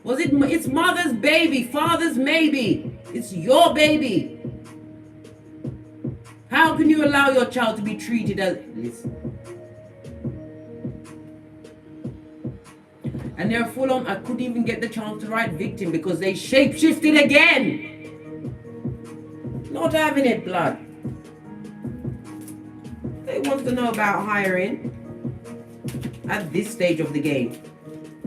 It's mother's baby, father's maybe. It's your baby. How can you allow your child to be treated as... Listen. And they're full on, I couldn't even get the chance to write victim because they shape-shifted again. Not having it, blood. They want to know about hiring. At this stage of the game.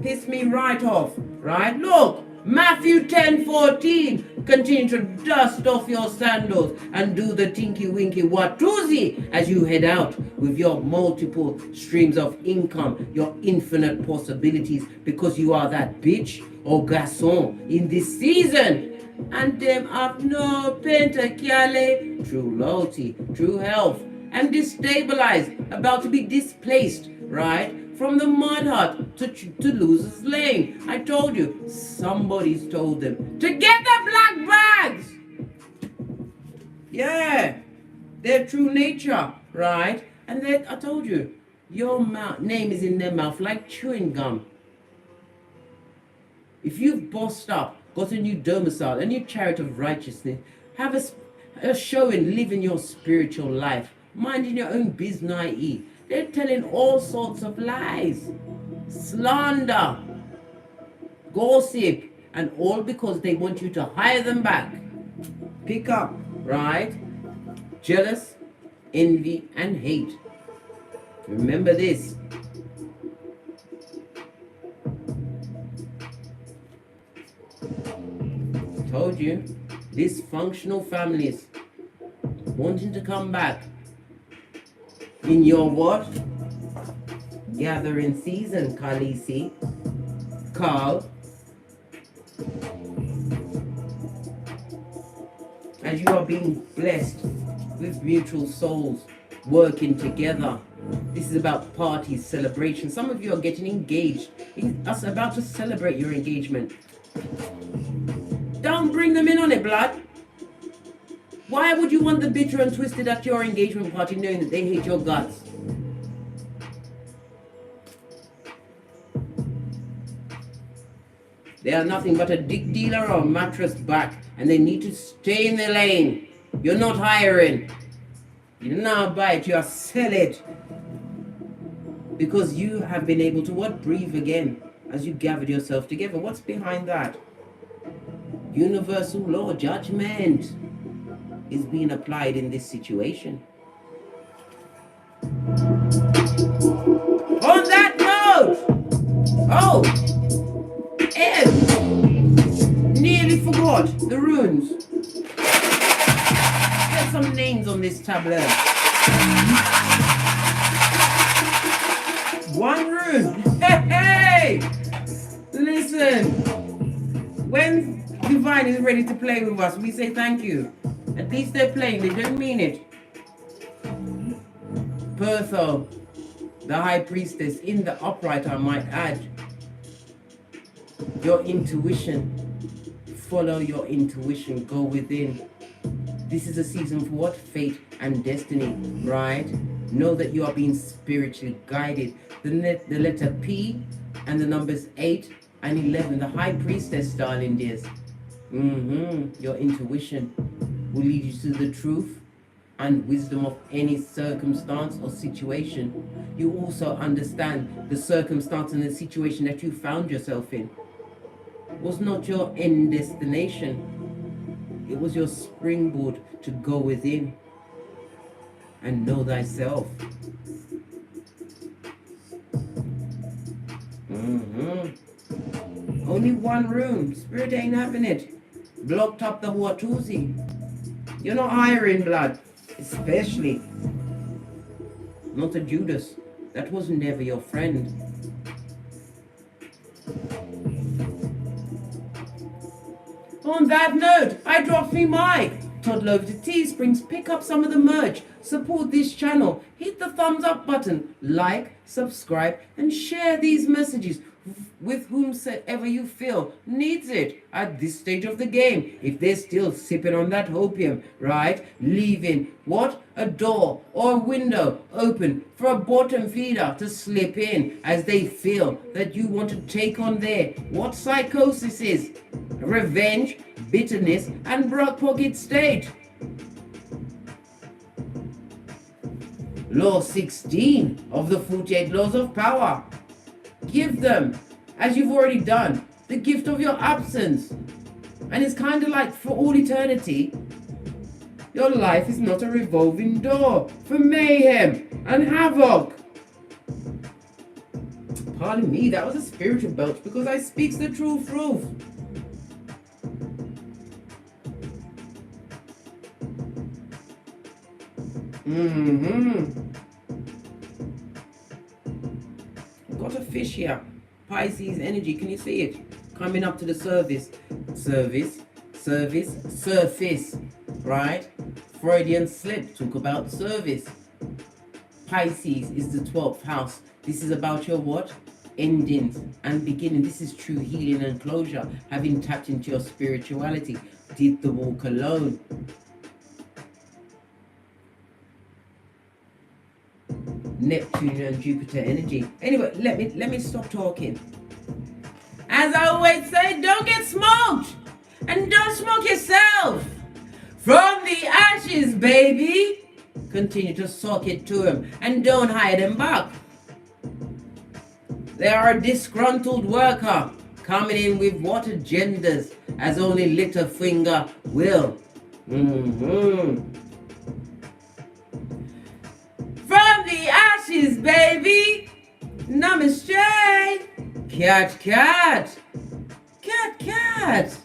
Piss me right off, right? Look, Matthew 10:14. Continue to dust off your sandals and do the tinky winky watuzi as you head out with your multiple streams of income, your infinite possibilities, because you are that bitch or garçon in this season. And them have no KHAL, true loyalty, true health, and destabilized, about to be displaced, right? From the mud hut to losers lane. I told you, somebody's told them to get the black bags. Yeah, their true nature, right? And then I told you, your name is in their mouth like chewing gum. If you've bossed up, got a new domicile, a new chariot of righteousness, have a show and living your spiritual life, minding your own business, they're telling all sorts of lies, slander, gossip, and all because they want you to hire them back. Pick up, right? Jealous, envy, and hate. Remember this. Told you, dysfunctional families wanting to come back in your what? Gathering season, Khaleesi, KHAL. As you are being blessed with mutual souls working together. This is about parties, celebration. Some of you are getting engaged. It's about to celebrate your engagement. Don't bring them in on it, blood. Why would you want the bitter and twisted at your engagement party knowing that they hate your guts? They are nothing but a dick dealer or a mattress back, and they need to stay in their lane. You're not hiring. You do not buy it, you are sell it. Because you have been able to what? Breathe again as you gathered yourself together. What's behind that? Universal law, judgment is being applied in this situation. On that note, nearly forgot the runes. Get some names on this tableau. One rune. Hey! Listen, when Divine is ready to play with us, we say thank you. At least they're playing, they don't mean it. Bertho, the High Priestess, in the upright, I might add. Your intuition. Follow your intuition. Go within. This is a season for what? Fate and destiny, right? Know that you are being spiritually guided. The letter P and the numbers 8 and 11. The High Priestess, darling dears. Your intuition will lead you to the truth and wisdom of any circumstance or situation. You also understand the circumstance and the situation that you found yourself in was not your end destination. It was your springboard to go within and know thyself. Only one room. Spirit ain't having it. Blocked up the Watusi. You're not hiring, blood. Especially not a Judas. That was never your friend. On that note, I drop me mic. Toddle over to Teesprings, pick up some of the merch, support this channel, hit the thumbs up button, like, subscribe, and share these messages with whomsoever you feel needs it at this stage of the game. If they're still sipping on that opium, right? Leaving what? A door or a window open for a bottom feeder to slip in as they feel that you want to take on their what psychosis is. Revenge, bitterness, and broke pocket state. Law 16 of the 48 laws of power. Give them, as you've already done, the gift of your absence. And it's kind of like for all eternity, your life is not a revolving door for mayhem and havoc. Pardon me, that was a spiritual belch because I speaks the truth. Got a fish here. Pisces energy, can you see it? Coming up to the surface, right? Freudian slip, talk about service. Pisces is the 12th house. This is about your what? Endings and beginning. This is true healing and closure. Having tapped into your spirituality. Did the walk alone. Neptune and Jupiter energy. Anyway, let me stop talking. As I always say, don't get smoked. And don't smoke yourself. From the ashes, baby. Continue to soak it to him. And don't hide him back. They are a disgruntled worker coming in with what agendas as only Littlefinger will. From the ashes, baby. Namaste. Cat, cat. Cat, cat.